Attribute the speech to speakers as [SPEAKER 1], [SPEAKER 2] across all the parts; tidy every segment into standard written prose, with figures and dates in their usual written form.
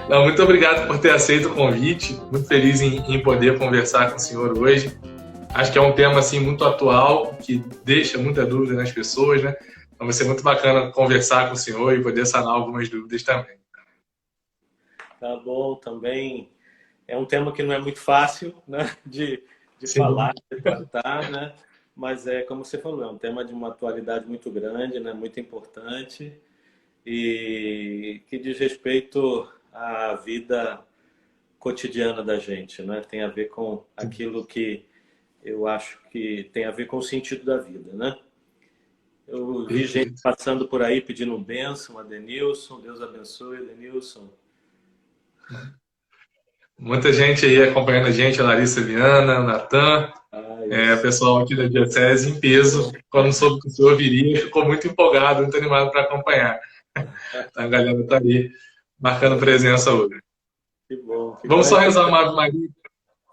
[SPEAKER 1] Não, muito obrigado por ter aceito o convite. Muito feliz em poder conversar com o senhor hoje. Acho que é um tema assim muito atual, que deixa muita dúvida nas pessoas, né? Então vai ser muito bacana conversar com o senhor e poder sanar algumas dúvidas também.
[SPEAKER 2] Tá bom, também é um tema que não é muito fácil, né, de
[SPEAKER 1] Sim,
[SPEAKER 2] falar, de tratar, né? Mas é como você falou, é um tema de uma atualidade muito grande, né, muito importante e que diz respeito à vida cotidiana da gente, né? Tem a ver com aquilo que eu acho que tem a ver com o sentido da vida, né? Eu vi gente
[SPEAKER 1] perfeito.
[SPEAKER 2] passando por aí pedindo bênção a Denilson, Deus abençoe, Denilson.
[SPEAKER 1] Muita gente aí acompanhando a gente, a Larissa Viana, o Natan,
[SPEAKER 2] Ah, isso.
[SPEAKER 1] pessoal aqui da Diocese em peso. Quando soube que o senhor viria, ficou muito empolgado, muito animado para acompanhar. A galera está aí marcando presença hoje.
[SPEAKER 2] Que bom, que bom.
[SPEAKER 1] Vamos só rezar uma Ave Maria.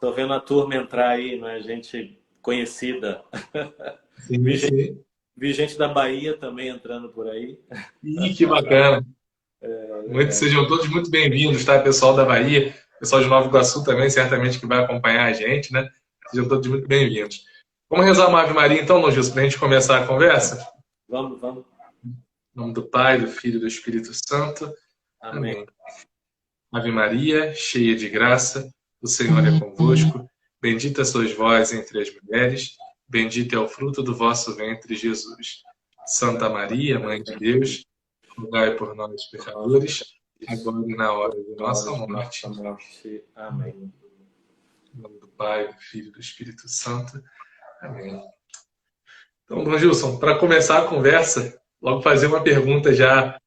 [SPEAKER 2] Tô vendo a turma entrar aí, não é gente conhecida. Vi
[SPEAKER 1] Sim,
[SPEAKER 2] gente,
[SPEAKER 1] sim.
[SPEAKER 2] vi gente da Bahia também entrando por aí.
[SPEAKER 1] Ih, que bacana. Sejam todos muito bem-vindos, tá? Pessoal da Bahia, pessoal de Nova Iguaçu também, certamente que vai acompanhar a gente, né? Sejam todos muito bem-vindos. Vamos rezar uma Ave Maria, então, Dom Gilson, para a gente começar a conversa?
[SPEAKER 2] Vamos, vamos.
[SPEAKER 1] Em nome do Pai, do Filho e do Espírito Santo.
[SPEAKER 2] Amém.
[SPEAKER 1] Amém. Ave Maria, cheia de graça, o Senhor é convosco. Bendita sois vós entre as mulheres, bendito é o fruto do vosso ventre, Jesus. Santa Maria, Mãe de Deus, rogai por nós, pecadores, agora e na hora de
[SPEAKER 2] Na hora
[SPEAKER 1] nossa
[SPEAKER 2] de nossa
[SPEAKER 1] morte.
[SPEAKER 2] morte. Amém.
[SPEAKER 1] Em nome do Pai, do Filho e do Espírito Santo. Amém. Então, Dom Gilson, para começar a conversa, logo fazer uma pergunta já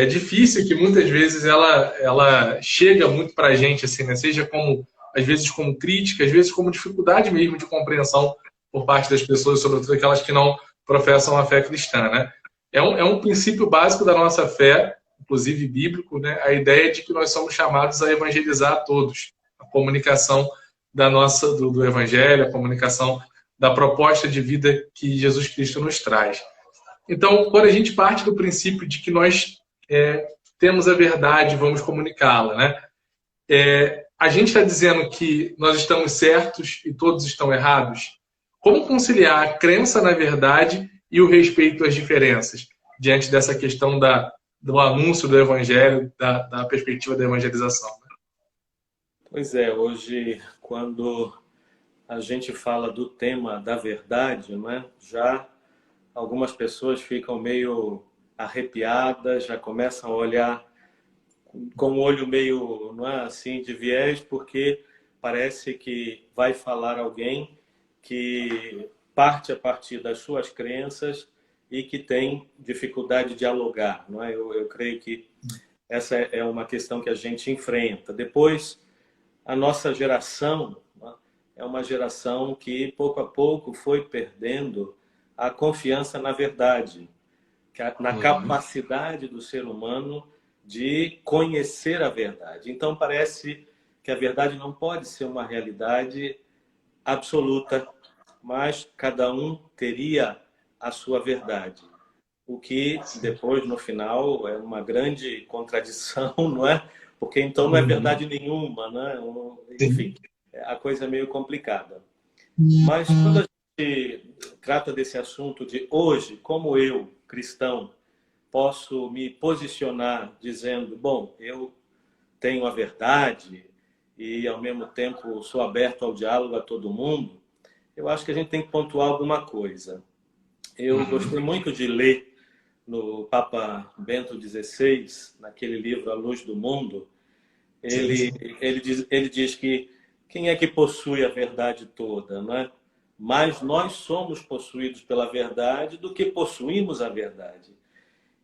[SPEAKER 1] difícil, que muitas vezes ela chega muito para a gente, assim, né? Seja como, às vezes como crítica, às vezes como dificuldade mesmo de compreensão por parte das pessoas, sobretudo aquelas que não professam a fé cristã, né? É um princípio básico da nossa fé, inclusive bíblico, né? A ideia de que nós somos chamados a evangelizar a todos. A comunicação do evangelho, a comunicação da proposta de vida que Jesus Cristo nos traz. Então, quando a gente parte do princípio de que nós temos a verdade, vamos comunicá-la, né? A gente está dizendo que nós estamos certos e todos estão errados? Como conciliar a crença na verdade e o respeito às diferenças diante dessa questão do anúncio do evangelho, da perspectiva da evangelização? Né?
[SPEAKER 2] Pois é, hoje, quando a gente fala do tema da verdade, não é? Já algumas pessoas ficam meio arrepiadas, já começam a olhar com o olho meio, não é assim, de viés, porque parece que vai falar alguém que parte a partir das suas crenças e que tem dificuldade de dialogar, não é? Eu creio que essa é uma questão que a gente enfrenta. Depois, a nossa geração, né, é uma geração que pouco a pouco foi perdendo a confiança na verdade, na capacidade do ser humano de conhecer a verdade. Então parece que a verdade não pode ser uma realidade absoluta, mas cada um teria a sua verdade. O que depois, no final, é uma grande contradição, não é? Porque então não é verdade nenhuma, né? Enfim, a coisa é meio complicada. Mas quando a gente trata desse assunto de hoje, como eu, cristão, posso me posicionar dizendo, bom, eu tenho a verdade e ao mesmo tempo sou aberto ao diálogo a todo mundo, eu acho que a gente tem que pontuar alguma coisa. Eu gostei muito de ler no Papa Bento XVI, naquele livro A Luz do Mundo,
[SPEAKER 1] Sim,
[SPEAKER 2] ele,
[SPEAKER 1] sim.
[SPEAKER 2] ele diz que quem é que possui a verdade toda, não é? Mais nós somos possuídos pela verdade do que possuímos a verdade.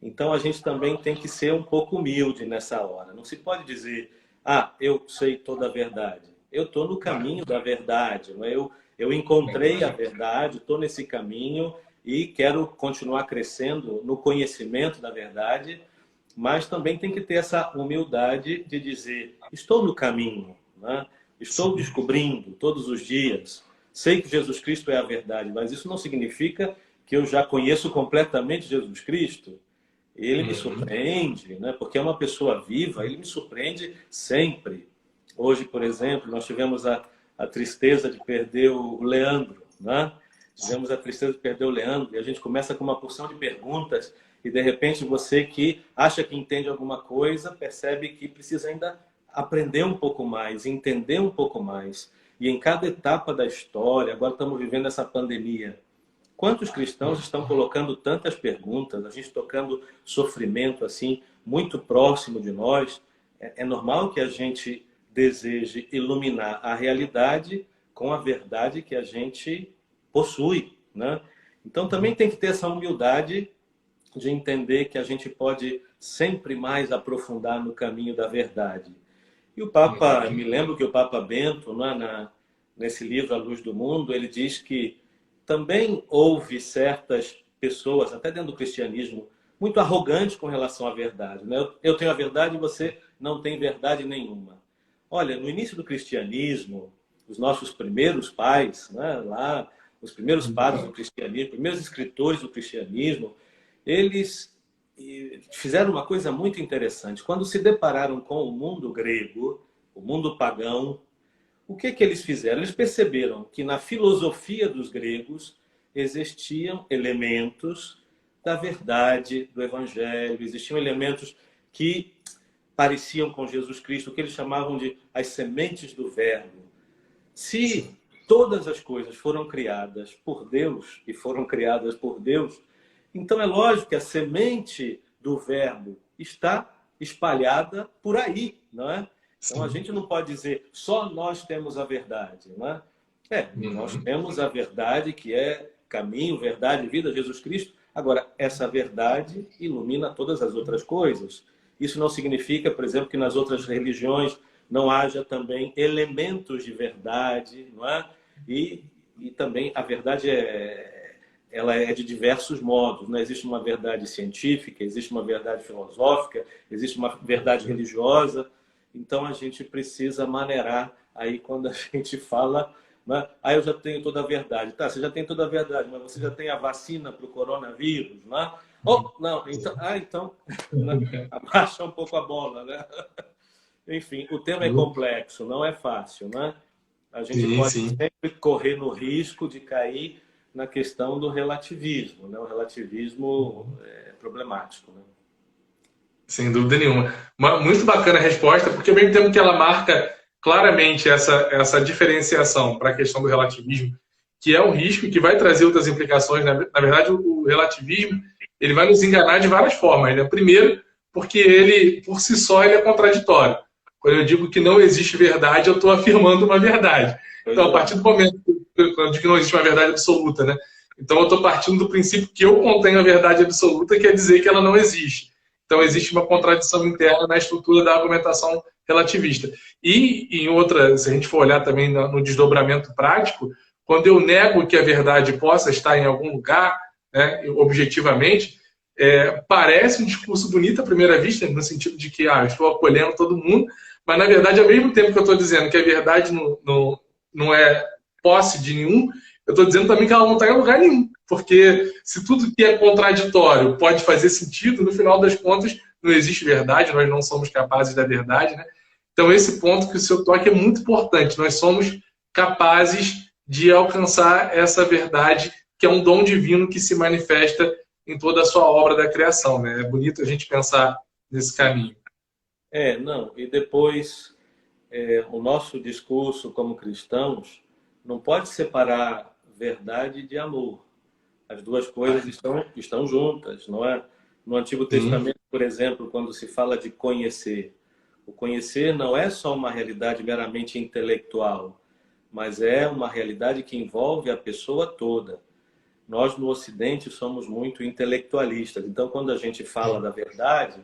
[SPEAKER 2] Então a gente também tem que ser um pouco humilde nessa hora. Não se pode dizer, ah, eu sei toda a verdade. Eu estou no caminho da verdade. Não é? Eu encontrei a verdade, estou nesse caminho e quero continuar crescendo no conhecimento da verdade, mas também tem que ter essa humildade de dizer, estou no caminho, né? Estou descobrindo todos os dias. Sei que Jesus Cristo é a verdade, mas isso não significa que eu já conheço completamente Jesus Cristo. ele me surpreende, né? Porque é uma pessoa viva, ele me surpreende sempre. Hoje, por exemplo, nós tivemos a tristeza de perder o Leandro, né? Tivemos a tristeza de perder o Leandro, e a gente começa com uma porção de perguntas, e de repente você que acha que entende alguma coisa, percebe que precisa ainda aprender um pouco mais, entender um pouco mais. E em cada etapa da história, agora estamos vivendo essa pandemia, quantos cristãos estão colocando tantas perguntas, a gente tocando sofrimento assim, muito próximo de nós. É normal que a gente deseje iluminar a realidade com a verdade que a gente possui, né? Então também tem que ter essa humildade de entender que a gente pode sempre mais aprofundar no caminho da verdade. E o Papa, me lembro que o Papa Bento, né, nesse livro A Luz do Mundo, ele diz que também houve certas pessoas, até dentro do cristianismo, muito arrogantes com relação à verdade, né? Eu tenho a verdade e você não tem verdade nenhuma. Olha, no início do cristianismo, os nossos primeiros pais, né, lá, os primeiros padres do cristianismo, os primeiros escritores do cristianismo, eles fizeram uma coisa muito interessante. Quando se depararam com o mundo grego, o mundo pagão, o que eles fizeram? Eles perceberam que na filosofia dos gregos existiam elementos da verdade, do evangelho, existiam elementos que pareciam com Jesus Cristo, o que eles chamavam de as sementes do verbo. Se todas as coisas foram criadas por Deus e foram criadas por Deus, então é lógico que a semente do verbo está espalhada por aí, não é? Então a gente não pode dizer só nós temos a verdade, não é? Nós temos a verdade que é caminho, verdade, vida, Jesus Cristo. Agora, essa verdade ilumina todas as outras coisas. Isso não significa, por exemplo, que nas outras religiões não haja também elementos de verdade, não é? E também a verdade ela é de diversos modos, né? Existe uma verdade científica, existe uma verdade filosófica, existe uma verdade religiosa. Então a gente precisa maneirar aí quando a gente fala, né? Eu já tenho toda a verdade. Tá, você já tem toda a verdade, mas você já tem a vacina para o coronavírus, né? Oh, não, então né? Abaixa um pouco a bola, né? Enfim, o tema é complexo, não é fácil, né? A gente pode sempre correr no risco de cair na questão do relativismo, né? O relativismo é problemático, né?
[SPEAKER 1] Sem dúvida nenhuma. Muito bacana a resposta, porque ao mesmo tempo que ela marca claramente essa diferenciação para a questão do relativismo, que é um risco e que vai trazer outras implicações. Na verdade, o relativismo ele vai nos enganar de várias formas, né? Primeiro, porque ele, por si só, ele é contraditório. Quando eu digo que não existe verdade, eu estou afirmando uma verdade. Então, a partir do momento que eu digo que não existe uma verdade absoluta, né? Então, eu estou partindo do princípio que eu contenho a verdade absoluta, quer dizer que ela não existe. Então, existe uma contradição interna na estrutura da argumentação relativista. E, em outra, se a gente for olhar também no desdobramento prático, quando eu nego que a verdade possa estar em algum lugar, né, objetivamente, parece um discurso bonito à primeira vista, no sentido de que eu estou acolhendo todo mundo, mas, na verdade, ao mesmo tempo que eu estou dizendo que a verdade não é posse de nenhum, eu estou dizendo também que ela não está em lugar nenhum. Porque se tudo que é contraditório pode fazer sentido, no final das contas não existe verdade, nós não somos capazes da verdade, né? Então esse ponto que o senhor toca é muito importante. Nós somos capazes de alcançar essa verdade, que é um dom divino que se manifesta em toda a sua obra da criação, né? É bonito a gente pensar nesse caminho.
[SPEAKER 2] Não. E depois, o nosso discurso como cristãos não pode separar verdade de amor. As duas coisas estão juntas, não é? No Antigo Testamento, por exemplo, quando se fala de conhecer, o conhecer não é só uma realidade meramente intelectual, mas é uma realidade que envolve a pessoa toda. Nós, no Ocidente, somos muito intelectualistas. Então, quando a gente fala da verdade,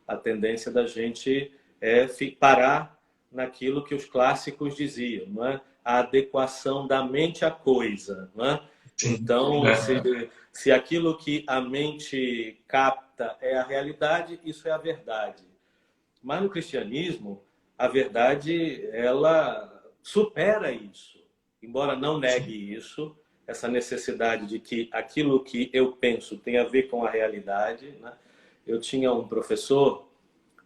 [SPEAKER 2] a tendência da gente é parar naquilo que os clássicos diziam, não é? A adequação da mente à coisa, não é? Então, se aquilo que a mente capta é a realidade, isso é a verdade. Mas no cristianismo, a verdade, ela supera isso. Embora não negue isso, essa necessidade de que aquilo que eu penso tem a ver com a realidade, né? eu tinha um professor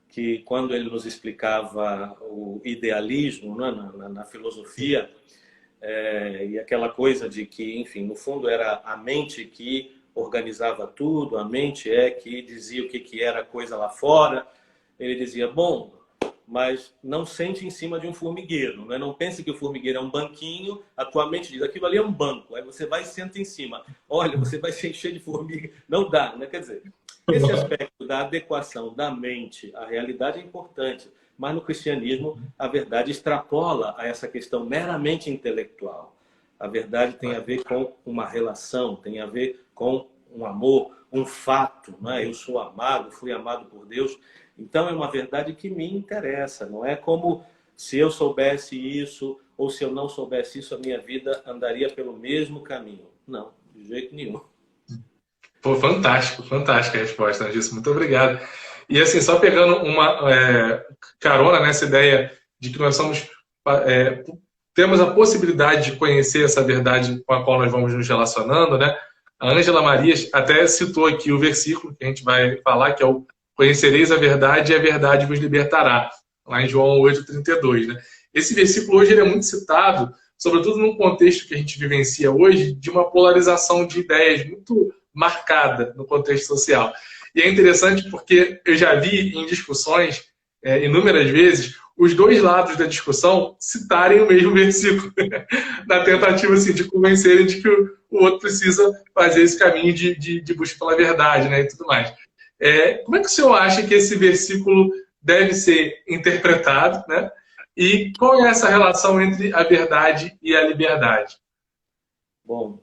[SPEAKER 2] que, quando ele nos explicava o idealismo, né, na filosofia, e aquela coisa de que, enfim, no fundo era a mente que organizava tudo, a mente é que dizia o que era a coisa lá fora. Ele dizia, bom, mas não sente em cima de um formigueiro, né? Não pense que o formigueiro é um banquinho, a tua mente diz, aquilo ali é um banco, aí você vai e senta em cima. Olha, você vai se encher de formiga. Não dá, né? Quer dizer, esse aspecto da adequação da mente à realidade é importante, mas no cristianismo a verdade extrapola a essa questão meramente intelectual. A verdade tem a ver com uma relação, tem a ver com um amor, um fato, né? Eu sou amado, fui amado por Deus. Então é uma verdade que me interessa. Não é como se eu soubesse isso ou se eu não soubesse isso, a minha vida andaria pelo mesmo caminho. Não, de jeito nenhum.
[SPEAKER 1] Pô, fantástico, fantástica a resposta, disso. Muito obrigado. E assim, só pegando uma carona nessa ideia de que nós somos temos a possibilidade de conhecer essa verdade com a qual nós vamos nos relacionando, né? A Ângela Marias até citou aqui o versículo que a gente vai falar, que é o conhecereis a verdade e a verdade vos libertará, lá em João 8,32, né? Esse versículo hoje ele é muito citado, sobretudo num contexto que a gente vivencia hoje, de uma polarização de ideias muito marcada no contexto social. E é interessante porque eu já vi em discussões, inúmeras vezes, os dois lados da discussão citarem o mesmo versículo, na tentativa assim, de convencerem de que o outro precisa fazer esse caminho de busca pela verdade, né, e tudo mais. Como é que o senhor acha que esse versículo deve ser interpretado, né? E qual é essa relação entre a verdade e a liberdade?
[SPEAKER 2] Bom,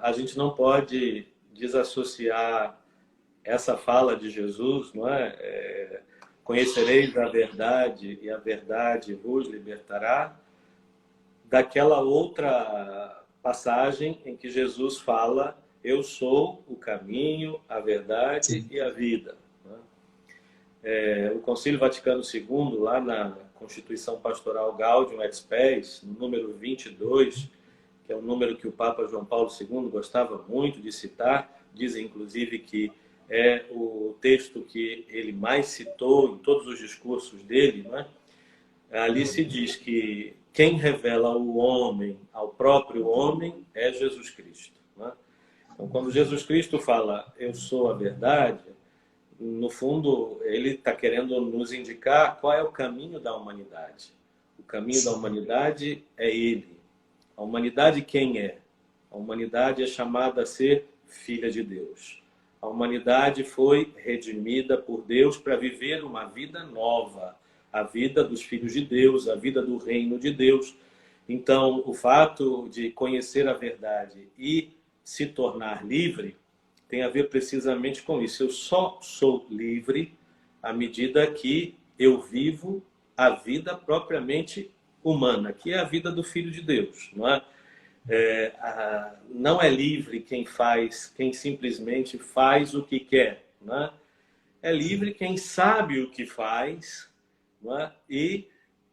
[SPEAKER 2] a gente não pode desassociar essa fala de Jesus, não é? Conhecereis a verdade e a verdade vos libertará, daquela outra passagem em que Jesus fala, eu sou o caminho, a verdade e a vida. O Concílio Vaticano II, lá na Constituição Pastoral Gaudium et Spes, no número 22, que é um número que o Papa João Paulo II gostava muito de citar, dizem inclusive que é o texto que ele mais citou em todos os discursos dele, né? Ali se diz que quem revela o homem ao próprio homem é Jesus Cristo, né? Então, quando Jesus Cristo fala, eu sou a verdade, no fundo, ele está querendo nos indicar qual é o caminho da humanidade. O caminho da humanidade é ele. A humanidade quem é? A humanidade é chamada a ser filha de Deus. A humanidade foi redimida por Deus para viver uma vida nova. A vida dos filhos de Deus, a vida do reino de Deus. Então, o fato de conhecer a verdade e se tornar livre tem a ver precisamente com isso. Eu só sou livre à medida que eu vivo a vida propriamente humana, que é a vida do Filho de Deus, não é? Não é livre quem simplesmente faz o que quer, não é? É livre quem sabe o que faz, não é? E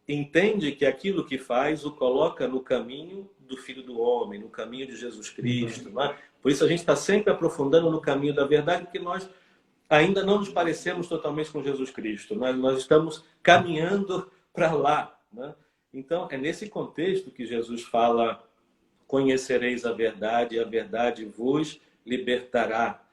[SPEAKER 2] entende que aquilo que faz o coloca no caminho do Filho do Homem, no caminho de Jesus Cristo, não é? Por isso a gente está sempre aprofundando no caminho da verdade, porque nós ainda não nos parecemos totalmente com Jesus Cristo. Nós estamos caminhando para lá, né? Então, é nesse contexto que Jesus fala, conhecereis a verdade e a verdade vos libertará.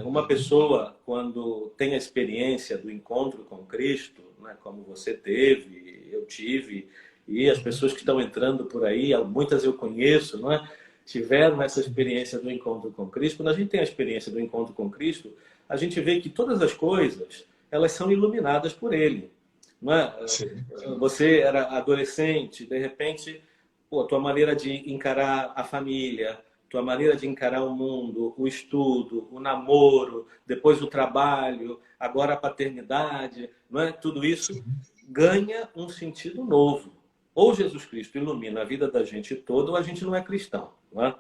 [SPEAKER 2] Uma pessoa, quando tem a experiência do encontro com Cristo, né, como você teve, eu tive, e as pessoas que estão entrando por aí, muitas eu conheço, não é? Tiveram essa experiência do encontro com Cristo. Quando a gente tem a experiência do encontro com Cristo, a gente vê que todas as coisas, elas são iluminadas por Ele. Não é? Você era adolescente, de repente, a tua maneira de encarar a família, tua maneira de encarar o mundo, o estudo, o namoro, depois o trabalho, agora a paternidade, não é? Tudo isso ganha um sentido novo. Ou Jesus Cristo ilumina a vida da gente toda, ou a gente não é cristão, não é?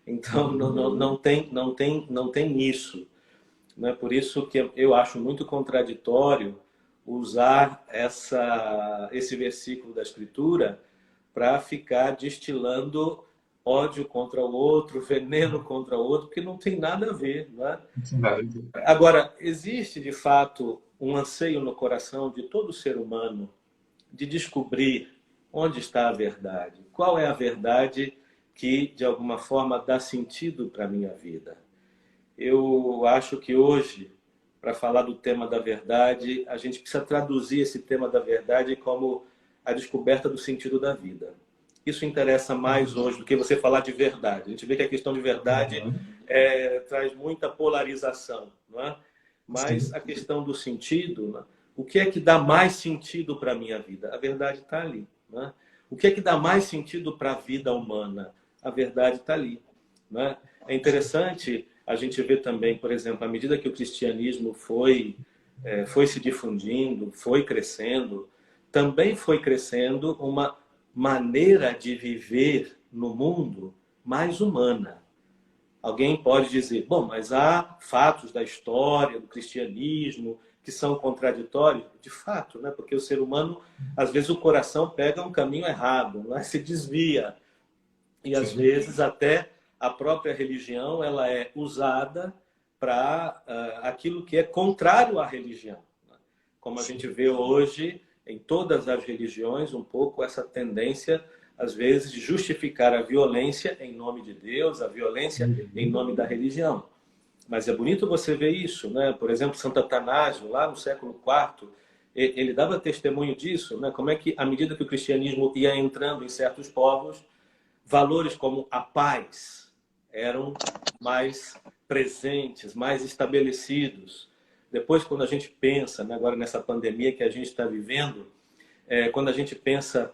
[SPEAKER 2] Então não tem isso. Não é por isso que eu acho muito contraditório usar esse versículo da Escritura para ficar destilando ódio contra o outro, veneno contra o outro, porque não tem nada a ver, não é?
[SPEAKER 1] Nada.
[SPEAKER 2] Agora, existe de fato um anseio no coração de todo ser humano de descobrir onde está a verdade. Qual é a verdade que, de alguma forma, dá sentido para a minha vida? Eu acho que hoje, para falar do tema da verdade, a gente precisa traduzir esse tema da verdade como a descoberta do sentido da vida. Isso interessa mais hoje do que você falar de verdade. A gente vê que a questão de verdade traz muita polarização, não é? Mas a questão do sentido, né? O que é que dá mais sentido para a minha vida? A verdade está ali. Não é? O que é que dá mais sentido para a vida humana? A verdade está ali. Não é? É interessante a gente ver também, por exemplo, à medida que o cristianismo foi se difundindo, foi crescendo, também foi crescendo uma maneira de viver no mundo mais humana. Alguém pode dizer, bom, mas há fatos da história do cristianismo que são contraditórios? De fato, né? Porque o ser humano, às vezes o coração pega um caminho errado, né? Se desvia. E às vezes até a própria religião ela é usada para aquilo que é contrário à religião. Né? Como a gente vê hoje em todas as religiões, um pouco essa tendência, às vezes, de justificar a violência em nome de Deus, a violência em nome da religião. Mas é bonito você ver isso, né? Por exemplo, Santo Atanásio, lá no século IV, ele dava testemunho disso, né? Como é que, à medida que o cristianismo ia entrando em certos povos, valores como a paz eram mais presentes, mais estabelecidos. Depois, quando a gente pensa, né, agora nessa pandemia que a gente está vivendo, quando a gente pensa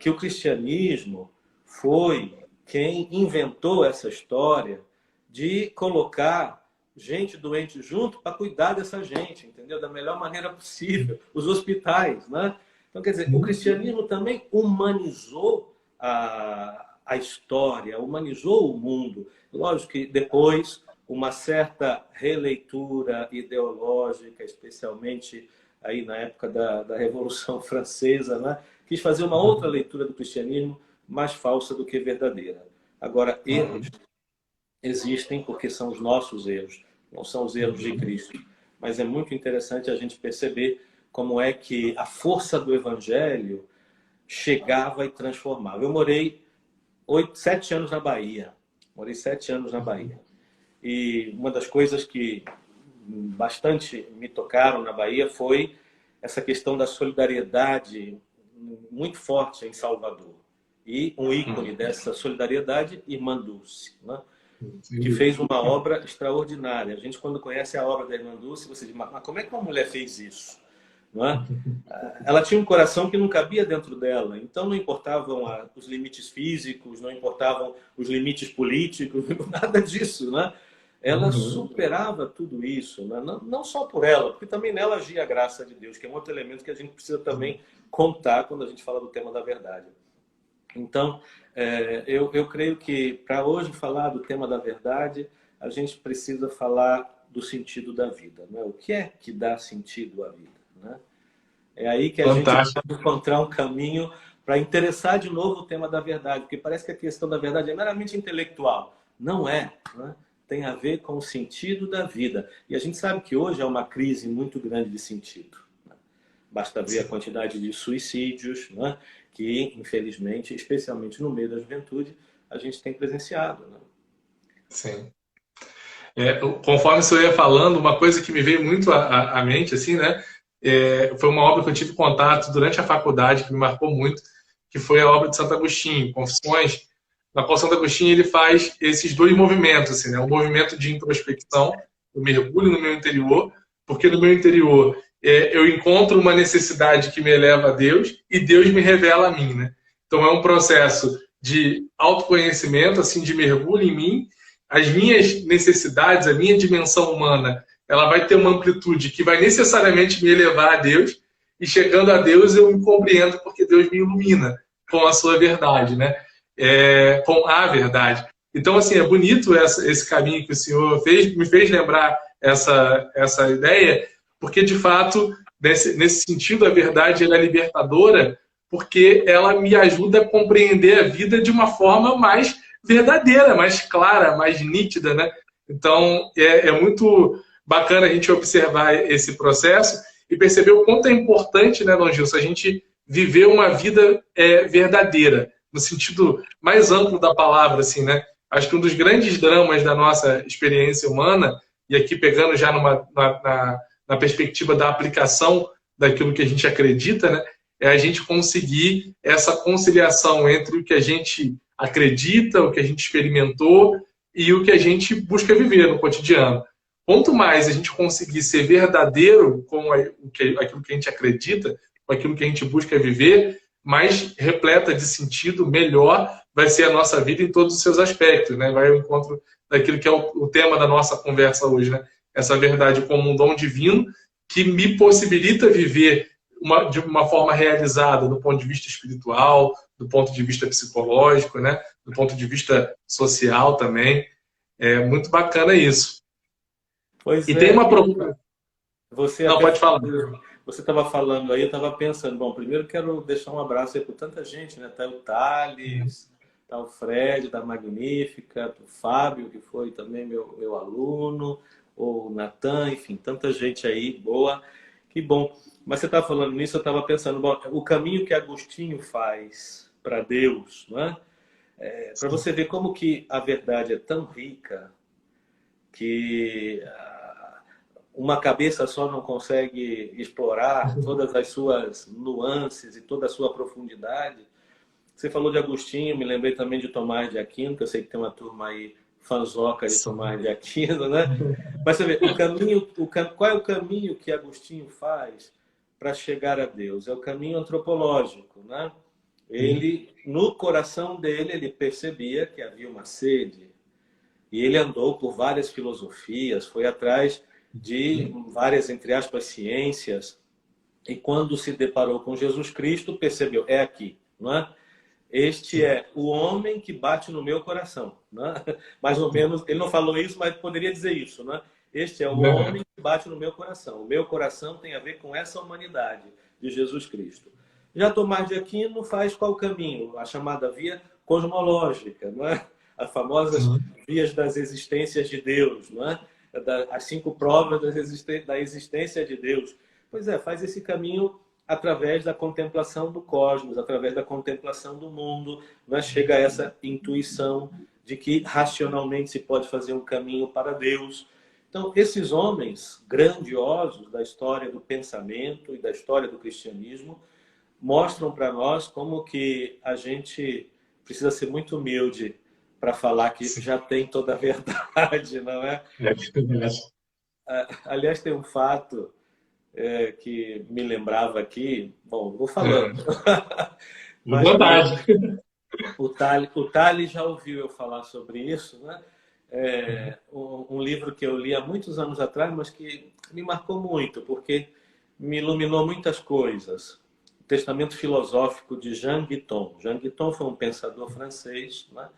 [SPEAKER 2] que o cristianismo foi quem inventou essa história de colocar gente doente junto para cuidar dessa gente, entendeu? Da melhor maneira possível, os hospitais, né? Então, quer dizer, o cristianismo também humanizou a história, humanizou o mundo. Lógico que depois uma certa releitura ideológica, especialmente aí na época da Revolução Francesa, né? Quis fazer uma outra leitura do cristianismo mais falsa do que verdadeira. Agora, erros existem porque são os nossos erros, não são os erros de Cristo. Mas é muito interessante a gente perceber como é que a força do Evangelho chegava e transformava. Eu morei 7 anos na Bahia. Morei 7 anos na Bahia. E uma das coisas que bastante me tocaram na Bahia foi essa questão da solidariedade muito forte em Salvador. E um ícone dessa solidariedade, Irmã Dulce, né? Que fez uma obra extraordinária. A gente, quando conhece a obra da Irmã Dulce, você diz, mas como é que uma mulher fez isso? Não é? Ela tinha um coração que não cabia dentro dela, então não importavam os limites físicos, não importavam os limites políticos, nada disso, né? Ela superava tudo isso, né? Não só por ela, porque também nela agia a graça de Deus, que é um outro elemento que a gente precisa também contar quando a gente fala do tema da verdade. Então, eu creio que para hoje falar do tema da verdade, a gente precisa falar do sentido da vida, né? O que é que dá sentido à vida? Né? É aí que a gente pode encontrar um caminho para interessar de novo o tema da verdade, porque parece que a questão da verdade é meramente intelectual. Não é, né? Tem a ver com o sentido da vida. E a gente sabe que hoje é uma crise muito grande de sentido. Né? Basta ver a quantidade de suicídios, né? Que, infelizmente, especialmente no meio da juventude, a gente tem presenciado. Né?
[SPEAKER 1] Sim. Conforme o senhor ia falando, uma coisa que me veio muito à mente, assim, né? Foi uma obra que eu tive contato durante a faculdade, que me marcou muito, que foi a obra de Santo Agostinho, Confissões, na qual Santo Agostinho ele faz esses dois movimentos, assim, né? Um movimento de introspecção, eu mergulho no meu interior, porque no meu interior eu encontro uma necessidade que me eleva a Deus e Deus me revela a mim, né? Então é um processo de autoconhecimento, assim, de mergulho em mim. As minhas necessidades, a minha dimensão humana, ela vai ter uma amplitude que vai necessariamente me elevar a Deus, e chegando a Deus eu me compreendo porque Deus me ilumina com a sua verdade, né? Com a verdade. Então, assim, é bonito esse caminho que o senhor fez, me fez lembrar essa ideia, porque, de fato, nesse sentido, a verdade ela é libertadora, porque ela me ajuda a compreender a vida de uma forma mais verdadeira, mais clara, mais nítida, né? Então, é muito bacana a gente observar esse processo e perceber o quanto é importante, né, Dom Gilson, a gente viver uma vida verdadeira, no sentido mais amplo da palavra, assim, né? Acho que um dos grandes dramas da nossa experiência humana, e aqui pegando já na perspectiva da aplicação daquilo que a gente acredita, né? É a gente conseguir essa conciliação entre o que a gente acredita, o que a gente experimentou e o que a gente busca viver no cotidiano. Quanto mais a gente conseguir ser verdadeiro com aquilo que a gente acredita, com aquilo que a gente busca viver, mais repleta de sentido, melhor vai ser a nossa vida em todos os seus aspectos, né? Vai ao encontro daquilo que é o tema da nossa conversa hoje, né? Essa verdade como um dom divino que me possibilita viver de uma forma realizada do ponto de vista espiritual, do ponto de vista psicológico, né? Do ponto de vista social também. É muito bacana isso.
[SPEAKER 2] Pois
[SPEAKER 1] e
[SPEAKER 2] é.
[SPEAKER 1] tem uma proposta. Não, pode falar.
[SPEAKER 2] Você estava falando aí, eu estava pensando, bom, primeiro quero deixar um abraço aí para tanta gente, né? Tá o Thales, tá o Fred da Magnífica, o Fábio, que foi também meu aluno, o Natan, enfim, tanta gente aí, boa, que bom. Mas você estava falando nisso, eu estava pensando, bom, o caminho que Agostinho faz para Deus, não é? Para você ver como que a verdade é tão rica que uma cabeça só não consegue explorar todas as suas nuances e toda a sua profundidade. Você falou de Agostinho, me lembrei também de Tomás de Aquino, que eu sei que tem uma turma aí fanzoca de Tomás de Aquino, né? Mas você vê, qual é o caminho que Agostinho faz para chegar a Deus? É o caminho antropológico, né? Ele, no coração dele, ele percebia que havia uma sede. E ele andou por várias filosofias, foi atrás de várias, entre aspas, ciências. E quando se deparou com Jesus Cristo, percebeu, é aqui, não é? Este é o homem que bate no meu coração. Não é? Mais ou menos, ele não falou isso, mas poderia dizer isso. Não é? Este é o homem que bate no meu coração. O meu coração tem a ver com essa humanidade de Jesus Cristo. Já Tomás de Aquino faz qual caminho? A chamada via cosmológica, não é? As famosas vias das existências de Deus, não é? As 5 provas da existência de Deus. Pois é, faz esse caminho através da contemplação do cosmos, através da contemplação do mundo, não é? Chega a essa intuição de que racionalmente se pode fazer um caminho para Deus. Então, esses homens grandiosos da história do pensamento e da história do cristianismo mostram para nós como que a gente precisa ser muito humilde para falar que já tem toda a verdade, não é? Aliás, tem um fato que me lembrava aqui, bom, vou falando. Mas o Thales já ouviu eu falar sobre isso, né? Um livro que eu li há muitos anos atrás, mas que me marcou muito, porque me iluminou muitas coisas. O Testamento Filosófico de Jean Guiton. Jean Guiton foi um pensador francês, né?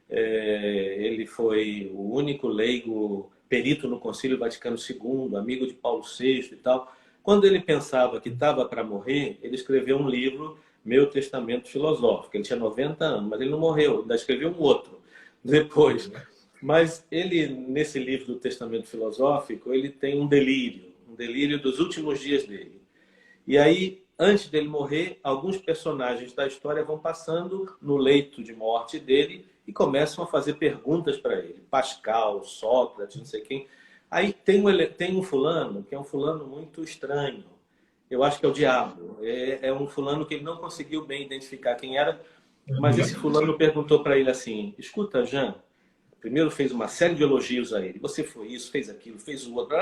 [SPEAKER 2] Ele foi o único leigo perito no Concílio Vaticano II, amigo de Paulo VI e tal. Quando ele pensava que estava para morrer, ele escreveu um livro, Meu Testamento Filosófico. Ele tinha 90 anos, mas ele não morreu, ainda escreveu um outro depois. Mas ele, nesse livro do Testamento Filosófico, ele tem um delírio dos últimos dias dele. E aí, antes dele morrer, alguns personagens da história vão passando no leito de morte dele e começam a fazer perguntas para ele. Pascal, Sócrates, não sei quem. Aí tem um fulano, que é um fulano muito estranho. Eu acho que é o diabo. É um fulano que ele não conseguiu bem identificar quem era, mas esse fulano perguntou para ele assim, escuta, Jean, primeiro fez uma série de elogios a ele. Você foi isso, fez aquilo, fez o outro.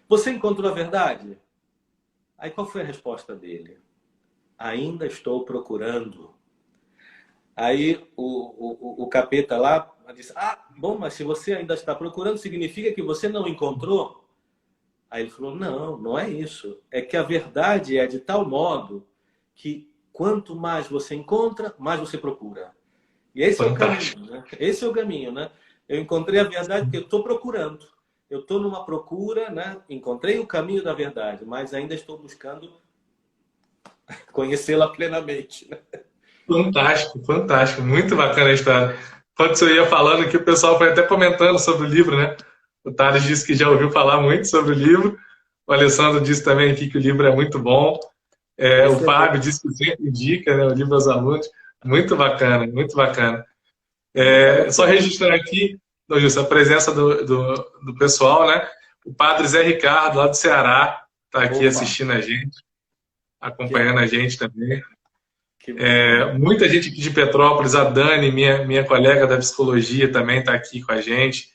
[SPEAKER 2] Você encontrou a verdade? Aí qual foi a resposta dele? Ainda estou procurando. Aí o capeta lá disse, bom, mas se você ainda está procurando, significa que você não encontrou? Aí ele falou, não é isso. É que a verdade é de tal modo que quanto mais você encontra, mais você procura. E esse Fantástico. É o caminho, né? Esse é o caminho, né? Eu encontrei a verdade porque eu estou procurando. Eu estou numa procura, né? Encontrei o caminho da verdade, mas ainda estou buscando conhecê-la plenamente. Né?
[SPEAKER 1] Fantástico, fantástico. Muito bacana a história. quando você ia falando que o pessoal foi até comentando sobre o livro, né? O Thales disse que já ouviu falar muito sobre o livro. O Alessandro disse também aqui que o livro é muito bom. O Fábio
[SPEAKER 2] Excelente.
[SPEAKER 1] disse que sempre indica, né, o livro aos alunos. Muito bacana, muito bacana.
[SPEAKER 2] Vale a
[SPEAKER 1] Só
[SPEAKER 2] pena.
[SPEAKER 1] registrar aqui, Gilson, a presença do pessoal, né? O padre Zé Ricardo, lá do Ceará, está aqui
[SPEAKER 2] Opa,
[SPEAKER 1] assistindo a gente,
[SPEAKER 2] que
[SPEAKER 1] acompanhando a
[SPEAKER 2] bom,
[SPEAKER 1] gente também.
[SPEAKER 2] que bom.
[SPEAKER 1] Muita gente aqui de Petrópolis, a Dani, minha colega da psicologia, também está aqui com a gente.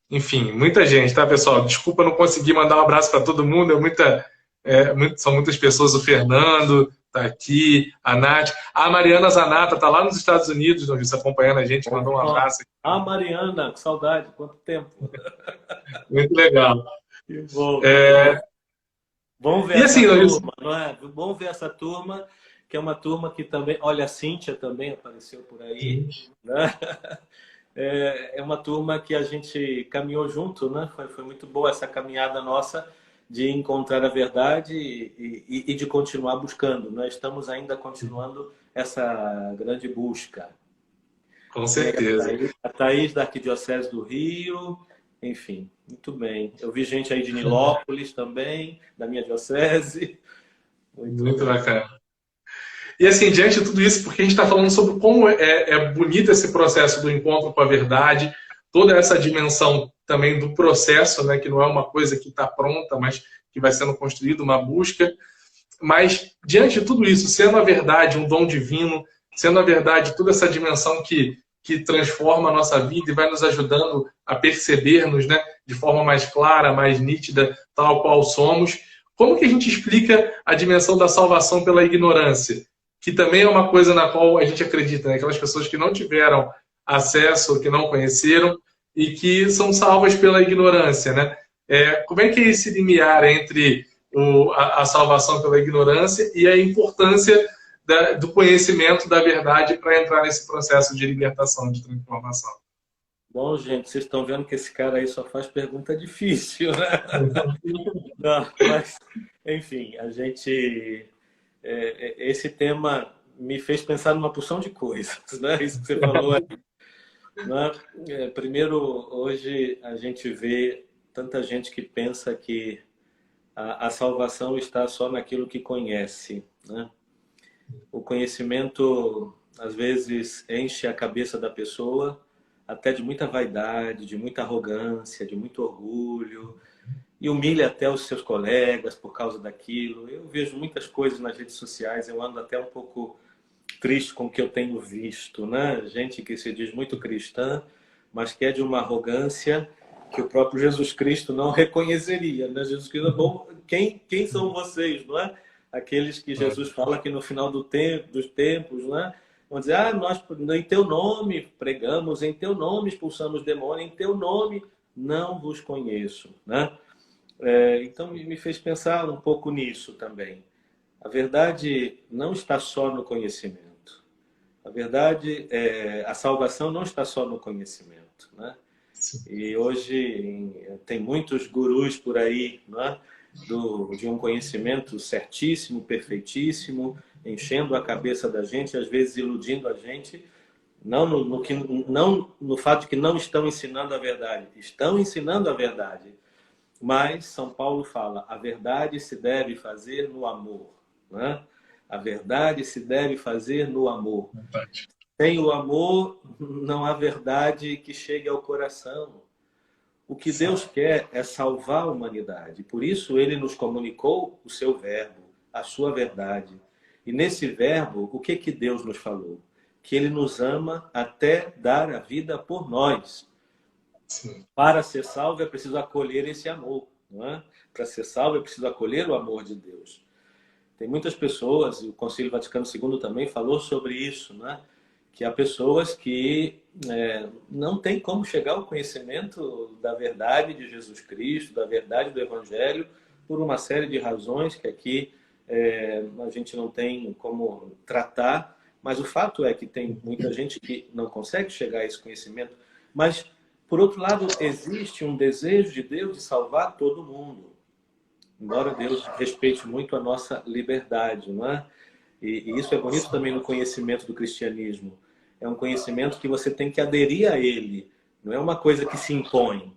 [SPEAKER 1] Enfim, muita gente, tá, pessoal? Desculpa não conseguir mandar um abraço para todo mundo, são muitas pessoas. O Fernando está aqui, a Nath. A Mariana Zanata está lá nos Estados Unidos, não, Gilson, acompanhando a gente, mandou um
[SPEAKER 2] Opa.
[SPEAKER 1] abraço.
[SPEAKER 2] Ah, Mariana, que saudade, quanto tempo.
[SPEAKER 1] Muito legal.
[SPEAKER 2] Que bom, que bom. Bom ver
[SPEAKER 1] E
[SPEAKER 2] essa
[SPEAKER 1] assim, Gilson,
[SPEAKER 2] turma, não é? Bom ver essa turma, que é uma turma que também. Olha, a Cíntia também apareceu por aí, né? É uma turma que a gente caminhou junto, né? Foi muito boa essa caminhada nossa de encontrar a verdade e de continuar buscando. Nós estamos ainda continuando essa grande busca.
[SPEAKER 1] com
[SPEAKER 2] E aí
[SPEAKER 1] certeza.
[SPEAKER 2] A Thaís da Arquidiocese do Rio, enfim, muito bem. Eu vi gente aí de Nilópolis também, da minha diocese. Muito
[SPEAKER 1] Muito
[SPEAKER 2] bem.
[SPEAKER 1] bacana. E assim, diante de tudo isso, porque a gente está falando sobre como é bonito esse processo do encontro com a verdade, toda essa dimensão também do processo, né, que não é uma coisa que está pronta, mas que vai sendo construída, uma busca. Mas, diante de tudo isso, sendo a verdade um dom divino, sendo a verdade toda essa dimensão que transforma a nossa vida e vai nos ajudando a perceber-nos, né, de forma mais clara, mais nítida, tal qual somos, como que a gente explica a dimensão da salvação pela ignorância? Que também é uma coisa na qual a gente acredita, né? Aquelas pessoas que não tiveram acesso, que não conheceram e que são salvas pela ignorância, né? Como é que é esse limiar entre a salvação pela ignorância e a importância do conhecimento da verdade para entrar nesse processo de libertação, de transformação?
[SPEAKER 2] Bom, gente, vocês estão vendo que esse cara aí só faz pergunta difícil, né? Não, mas, enfim, esse tema me fez pensar numa porção de coisas, né? Isso que você falou aí, né? Primeiro, hoje a gente vê tanta gente que pensa que a salvação está só naquilo que conhece, né? O conhecimento, às vezes, enche a cabeça da pessoa até de muita vaidade, de muita arrogância, de muito orgulho, e humilha até os seus colegas por causa daquilo. Eu vejo muitas coisas nas redes sociais, eu ando até um pouco triste com o que eu tenho visto, né? Gente que se diz muito cristã, mas que é de uma arrogância que o próprio Jesus Cristo não reconheceria, né? Jesus Cristo, bom, quem são vocês, não é? Aqueles que Jesus fala que no final dos tempos, né? Vão dizer, nós em teu nome pregamos, em teu nome expulsamos demônio, em teu nome não vos conheço, né? Então me fez pensar um pouco nisso também. A verdade não está só no conhecimento. A verdade, a salvação não está só no conhecimento, né? E hoje tem muitos gurus por aí, né? De um conhecimento certíssimo, perfeitíssimo, enchendo a cabeça da gente, às vezes iludindo a gente, não no fato de que não estão ensinando a verdade, estão ensinando a verdade. Mas São Paulo fala, a verdade se deve fazer no amor, né? A verdade se deve fazer no amor. Sem o amor, não há verdade que chegue ao coração. O que Deus quer é salvar a humanidade. Por isso, Ele nos comunicou o seu verbo, a sua verdade. E nesse verbo, o que Deus nos falou? Que Ele nos ama até dar a vida por nós.
[SPEAKER 1] Sim.
[SPEAKER 2] Para ser salvo, é preciso acolher esse amor. Não é? Para ser salvo, é preciso acolher o amor de Deus. Tem muitas pessoas, e o Concílio Vaticano II também falou sobre isso, né? Que há pessoas que não têm como chegar ao conhecimento da verdade de Jesus Cristo, da verdade do Evangelho, por uma série de razões que aqui a gente não tem como tratar, mas o fato é que tem muita gente que não consegue chegar a esse conhecimento, mas, por outro lado, existe um desejo de Deus de salvar todo mundo. Embora Deus respeite muito a nossa liberdade, não é? E isso é bonito também no conhecimento do cristianismo. é um conhecimento que você tem que aderir a ele. Não é uma coisa que se impõe.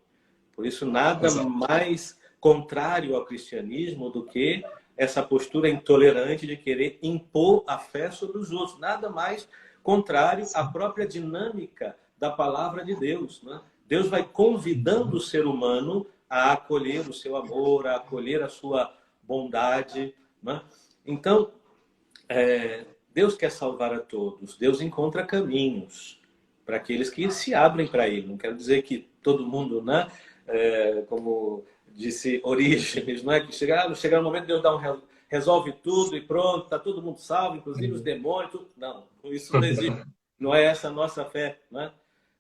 [SPEAKER 2] Por isso, nada mais contrário ao cristianismo do que essa postura intolerante de querer impor a fé sobre os outros. Nada mais contrário à própria dinâmica da palavra de Deus, né? Deus vai convidando o ser humano a acolher o seu amor, a acolher a sua bondade, né? Então, Deus quer salvar a todos. Deus encontra caminhos para aqueles que se abrem para Ele. Não quero dizer que todo mundo, né? Como disse Orígenes, não é? Que chegar no momento Deus resolve tudo e pronto, está todo mundo salvo, inclusive os demônios. Tudo. Não, isso não existe. Não é essa a nossa fé, né?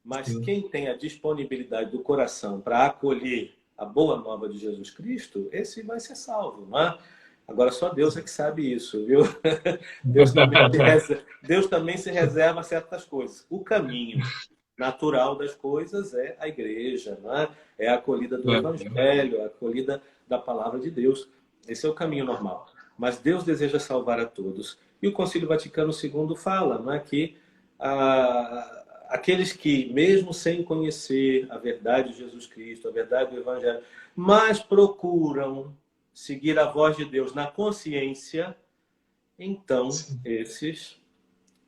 [SPEAKER 2] Mas quem tem a disponibilidade do coração para acolher a boa nova de Jesus Cristo, esse vai ser salvo, não é? Agora, só Deus é que sabe isso, viu? Deus também se reserva certas coisas. O caminho natural das coisas é a igreja, não é? É a acolhida do Evangelho, a acolhida da palavra de Deus. Esse é o caminho normal. Mas Deus deseja salvar a todos. E o Concílio Vaticano II fala, não é, que aqueles que, mesmo sem conhecer a verdade de Jesus Cristo, a verdade do Evangelho, mas procuram seguir a voz de Deus na consciência, então esses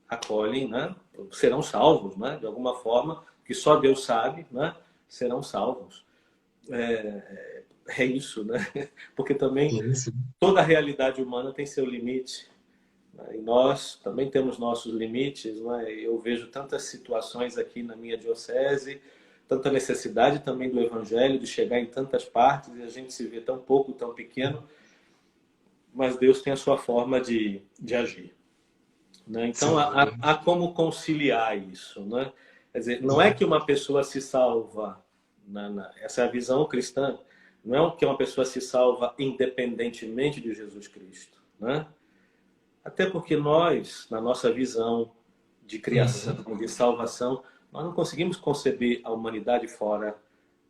[SPEAKER 2] acolhem, né? Serão salvos, né? De alguma forma, que só Deus sabe, né? Serão salvos. É isso, né? Porque também toda a realidade humana tem seu limite. Né? E nós também temos nossos limites. Né? Eu vejo tantas situações aqui na minha diocese, tanta necessidade também do Evangelho de chegar em tantas partes e a gente se vê tão pouco, tão pequeno, mas Deus tem a sua forma de agir. Né? Então, há como conciliar isso. Né? Quer dizer, não é que uma pessoa se salva, essa é a visão cristã, não é que uma pessoa se salva independentemente de Jesus Cristo. Né? Até porque nós, na nossa visão de criação, de salvação, nós não conseguimos conceber a humanidade fora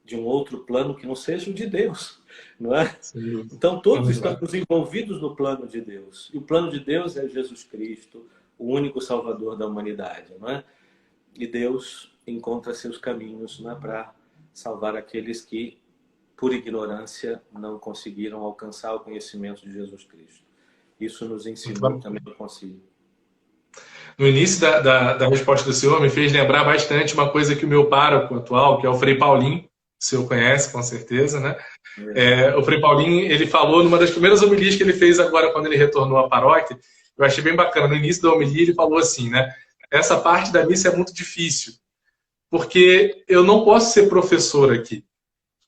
[SPEAKER 2] de um outro plano que não seja o de Deus, não é? Então, todos estamos envolvidos no plano de Deus. E o plano de Deus é Jesus Cristo, o único Salvador da humanidade, não é? E Deus encontra seus caminhos, não é, para salvar aqueles que, por ignorância, não conseguiram alcançar o conhecimento de Jesus Cristo. Isso nos ensinou também no Concílio.
[SPEAKER 1] No início da resposta do senhor, me fez lembrar bastante uma coisa que o meu pároco atual, que é o Frei Paulinho, o senhor conhece, com certeza, né? O Frei Paulinho, ele falou numa das primeiras homilias que ele fez agora, quando ele retornou à paróquia, eu achei bem bacana. No início da homilia, ele falou assim, né? Essa parte da missa é muito difícil, porque eu não posso ser professor aqui.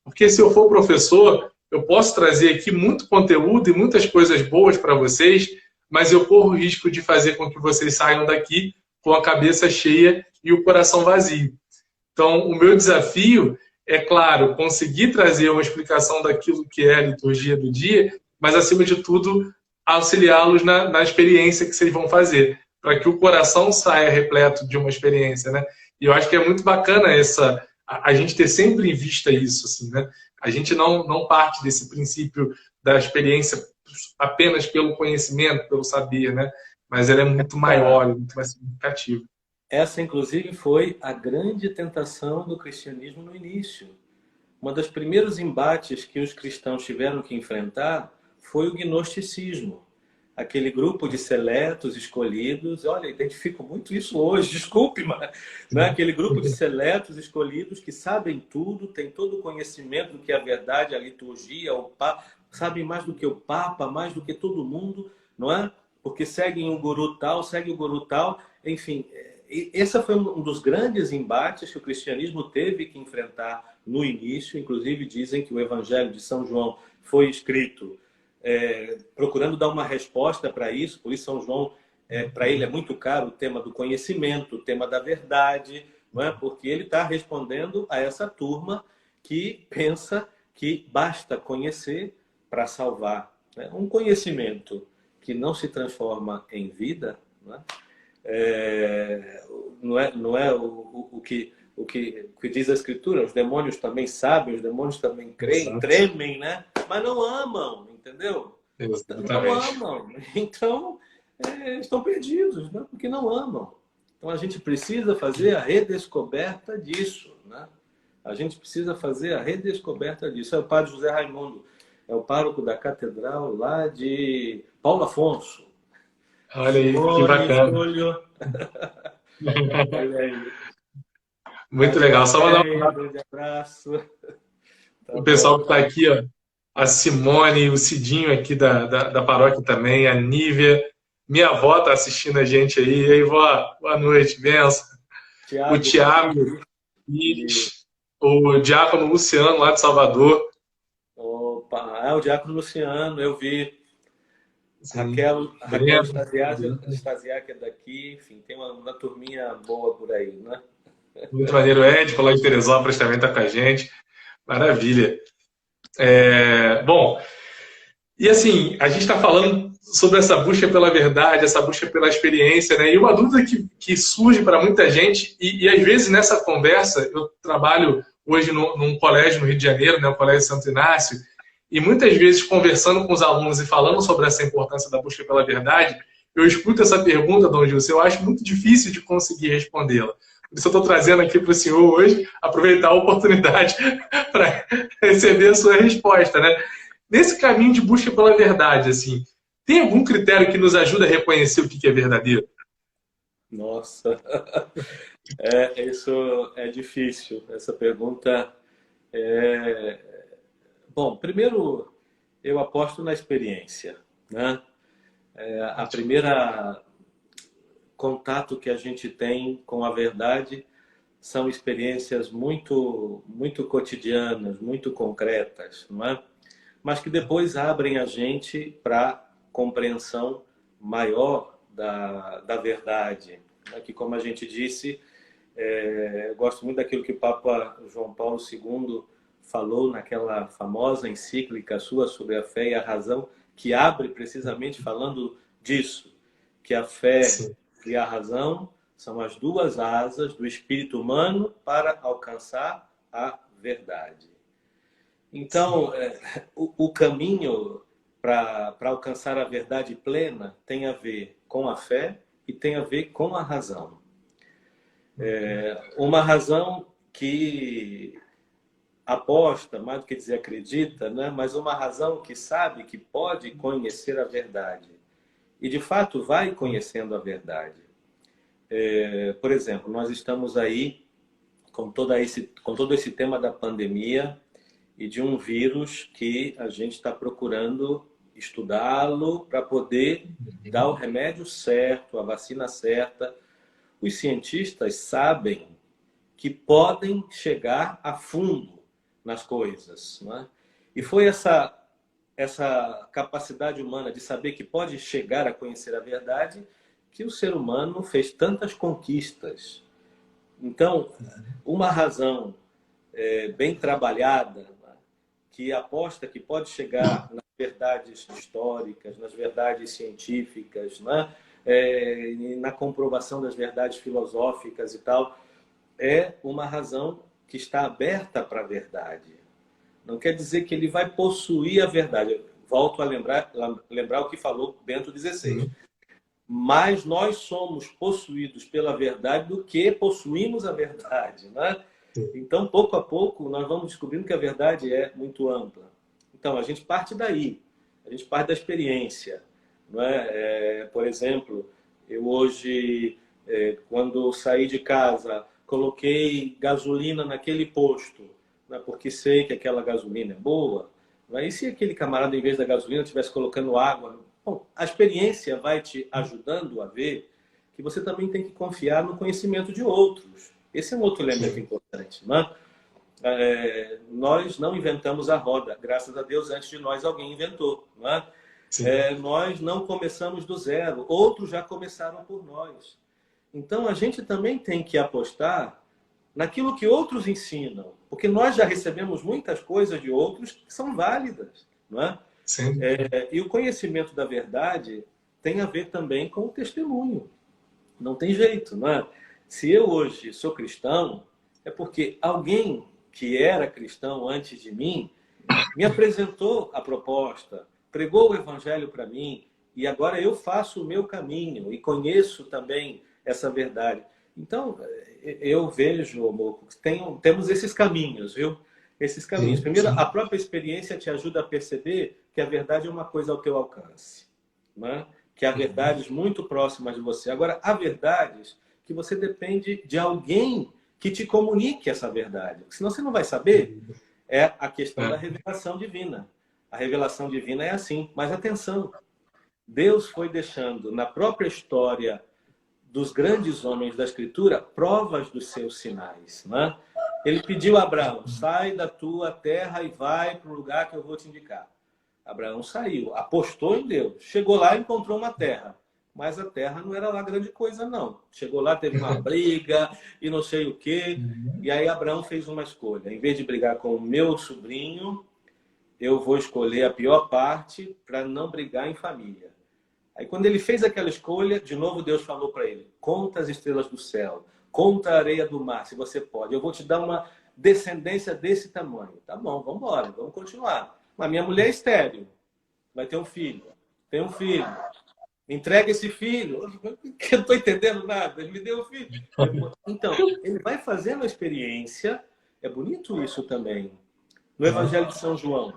[SPEAKER 1] Porque se eu for professor, eu posso trazer aqui muito conteúdo e muitas coisas boas para vocês, mas eu corro o risco de fazer com que vocês saiam daqui com a cabeça cheia e o coração vazio. Então, o meu desafio é, claro, conseguir trazer uma explicação daquilo que é a liturgia do dia, mas, acima de tudo, auxiliá-los na experiência que vocês vão fazer, para que o coração saia repleto de uma experiência, né? E eu acho que é muito bacana a gente ter sempre em vista isso, assim, né? A gente não parte desse princípio da experiência apenas pelo conhecimento, pelo saber, né? Mas ela é muito maior, muito mais significativa.
[SPEAKER 2] Essa, inclusive, foi a grande tentação do cristianismo no início. Um dos primeiros embates que os cristãos tiveram que enfrentar foi o gnosticismo. Aquele grupo de seletos escolhidos, olha, identifico muito isso hoje, desculpe, mas não é? Aquele grupo de seletos escolhidos que sabem tudo, têm todo o conhecimento do que é a verdade, a liturgia, o Papa, sabem mais do que o Papa, mais do que todo mundo, não é? Porque seguem um guru tal, seguem o guru tal, enfim. Esse foi um dos grandes embates que o cristianismo teve que enfrentar no início. Inclusive, dizem que o Evangelho de São João foi escrito procurando dar uma resposta para isso. Por isso, São João, para ele é muito caro o tema do conhecimento, o tema da verdade, não é? Porque ele está respondendo a essa turma que pensa que basta conhecer para salvar. Né? Um conhecimento que não se transforma em vida, não é o que diz a Escritura. Os demônios também sabem, os demônios também creem,
[SPEAKER 1] Exato.
[SPEAKER 2] Tremem, né? Mas não amam, entendeu?
[SPEAKER 1] Exatamente.
[SPEAKER 2] Não amam. Então, estão perdidos, né? Porque não amam. Então, a gente precisa fazer a redescoberta disso, né? A gente precisa fazer a redescoberta disso. É o padre José Raimundo, é o pároco da catedral lá de Paulo Afonso.
[SPEAKER 1] Olha aí, que
[SPEAKER 2] Simone,
[SPEAKER 1] bacana.
[SPEAKER 2] Júlio, olha aí.
[SPEAKER 1] Muito
[SPEAKER 2] Maria
[SPEAKER 1] legal. Só mandar
[SPEAKER 2] Odéia, grande abraço. Tá
[SPEAKER 1] o pessoal
[SPEAKER 2] bom.
[SPEAKER 1] que está aqui, ó. A Simone, o Cidinho aqui da paróquia também, a Nívia. Minha avó está assistindo a gente aí. E aí, vó, boa noite, benção. O
[SPEAKER 2] Tiago
[SPEAKER 1] Tiago
[SPEAKER 2] Pires.
[SPEAKER 1] Pires, o Diácono Luciano, lá de Salvador.
[SPEAKER 2] Opa, o Diácono Luciano, eu vi.
[SPEAKER 1] Sim.
[SPEAKER 2] Raquel
[SPEAKER 1] Breno.
[SPEAKER 2] Stasiak é daqui, enfim, tem uma turminha boa por aí, né?
[SPEAKER 1] Muito maneiro. O Ed, lá de Teresópolis, também está com a gente. Maravilha. Bom, e assim, a gente está falando sobre essa busca pela verdade, essa busca pela experiência, né? E uma dúvida que surge para muita gente, e às vezes nessa conversa, eu trabalho hoje num colégio no Rio de Janeiro, né, o Colégio Santo Inácio, e muitas vezes conversando com os alunos e falando sobre essa importância da busca pela verdade, eu escuto essa pergunta, Dom Gilson, eu acho muito difícil de conseguir respondê-la. Por isso eu estou trazendo aqui para o senhor hoje, aproveitar a oportunidade para receber a sua resposta, né? Nesse caminho de busca pela verdade, assim, tem algum critério que nos ajuda a reconhecer o que é verdadeiro?
[SPEAKER 2] Nossa, isso é difícil. Essa pergunta é... Bom, primeiro, eu aposto na experiência, né? A primeira contato que a gente tem com a verdade são experiências muito, muito cotidianas, muito concretas, não é? Mas que depois abrem a gente para compreensão maior da verdade. Que, como a gente disse, eu gosto muito daquilo que o Papa João Paulo II falou naquela famosa encíclica sua sobre a fé e a razão, que abre precisamente falando disso, que a fé
[SPEAKER 1] Sim.
[SPEAKER 2] e a razão são as duas asas do espírito humano para alcançar a verdade. Então, o caminho para alcançar a verdade plena tem a ver com a fé e tem a ver com a razão. Uma razão que aposta, mais do que dizer acredita, né? Mas uma razão que sabe que pode conhecer a verdade. E, de fato, vai conhecendo a verdade. Por exemplo, nós estamos aí com todo esse tema da pandemia e de um vírus que a gente está procurando estudá-lo para poder dar o remédio certo, a vacina certa. Os cientistas sabem que podem chegar a fundo nas coisas, não é? E foi essa capacidade humana de saber que pode chegar a conhecer a verdade que o ser humano fez tantas conquistas. Então, uma razão bem trabalhada, que aposta que pode chegar nas verdades históricas, nas verdades científicas, né? Na comprovação das verdades filosóficas e tal, é uma razão que está aberta para a verdade. Não quer dizer que ele vai possuir a verdade. Eu volto a lembrar o que falou Bento XVI. Mas nós somos possuídos pela verdade do que possuímos a verdade, né? Então, pouco a pouco, nós vamos descobrindo que a verdade é muito ampla. Então, a gente parte daí. A gente parte da experiência, não é? Por exemplo, eu hoje, quando saí de casa, coloquei gasolina naquele posto, né, porque sei que aquela gasolina é boa. Né? E se aquele camarada, em vez da gasolina, estivesse colocando água? Bom, a experiência vai te ajudando a ver que você também tem que confiar no conhecimento de outros. Esse é um outro elemento importante. Né? Nós não inventamos a roda. Graças a Deus, antes de nós, alguém inventou. Né? Nós não começamos do zero. Outros já começaram por nós. Então, a gente também tem que apostar naquilo que outros ensinam. Porque nós já recebemos muitas coisas de outros que são válidas. Não é? E o conhecimento da verdade tem a ver também com o testemunho. Não tem jeito, não é? Se eu hoje sou cristão, é porque alguém que era cristão antes de mim me apresentou a proposta, pregou o evangelho para mim, e agora eu faço o meu caminho e conheço também essa verdade. Então, eu vejo, amor, que temos esses caminhos, viu? Esses caminhos.
[SPEAKER 1] Sim,
[SPEAKER 2] Primeiro,
[SPEAKER 1] sim.
[SPEAKER 2] a própria experiência te ajuda a perceber que a verdade é uma coisa ao teu alcance, né? Que há
[SPEAKER 1] Uhum.
[SPEAKER 2] verdades muito próximas de você. Agora, há verdades que você depende de alguém que te comunique essa verdade. Senão você não vai saber. É a questão da
[SPEAKER 1] É.
[SPEAKER 2] revelação divina. A revelação divina é assim. Mas atenção, Deus foi deixando na própria história dos grandes homens da Escritura provas dos seus sinais, né? Ele pediu a Abraão, sai da tua terra e vai para o lugar que eu vou te indicar. Abraão saiu, apostou em Deus. Chegou lá e encontrou uma terra. Mas a terra não era lá grande coisa, não. Chegou lá, teve uma briga e não sei o quê. E aí Abraão fez uma escolha. Em vez de brigar com o meu sobrinho, eu vou escolher a pior parte para não brigar em família. Aí quando ele fez aquela escolha, de novo Deus falou para ele, conta as estrelas do céu, conta a areia do mar, se você pode. Eu vou te dar uma descendência desse tamanho. Tá bom, vamos embora, vamos continuar. Mas minha mulher é estéril, vai ter um filho. Tem um filho. Entrega esse filho. Eu não estou entendendo nada. Ele me deu um filho. Então, ele vai fazendo a experiência. É bonito isso também. No Evangelho de São João,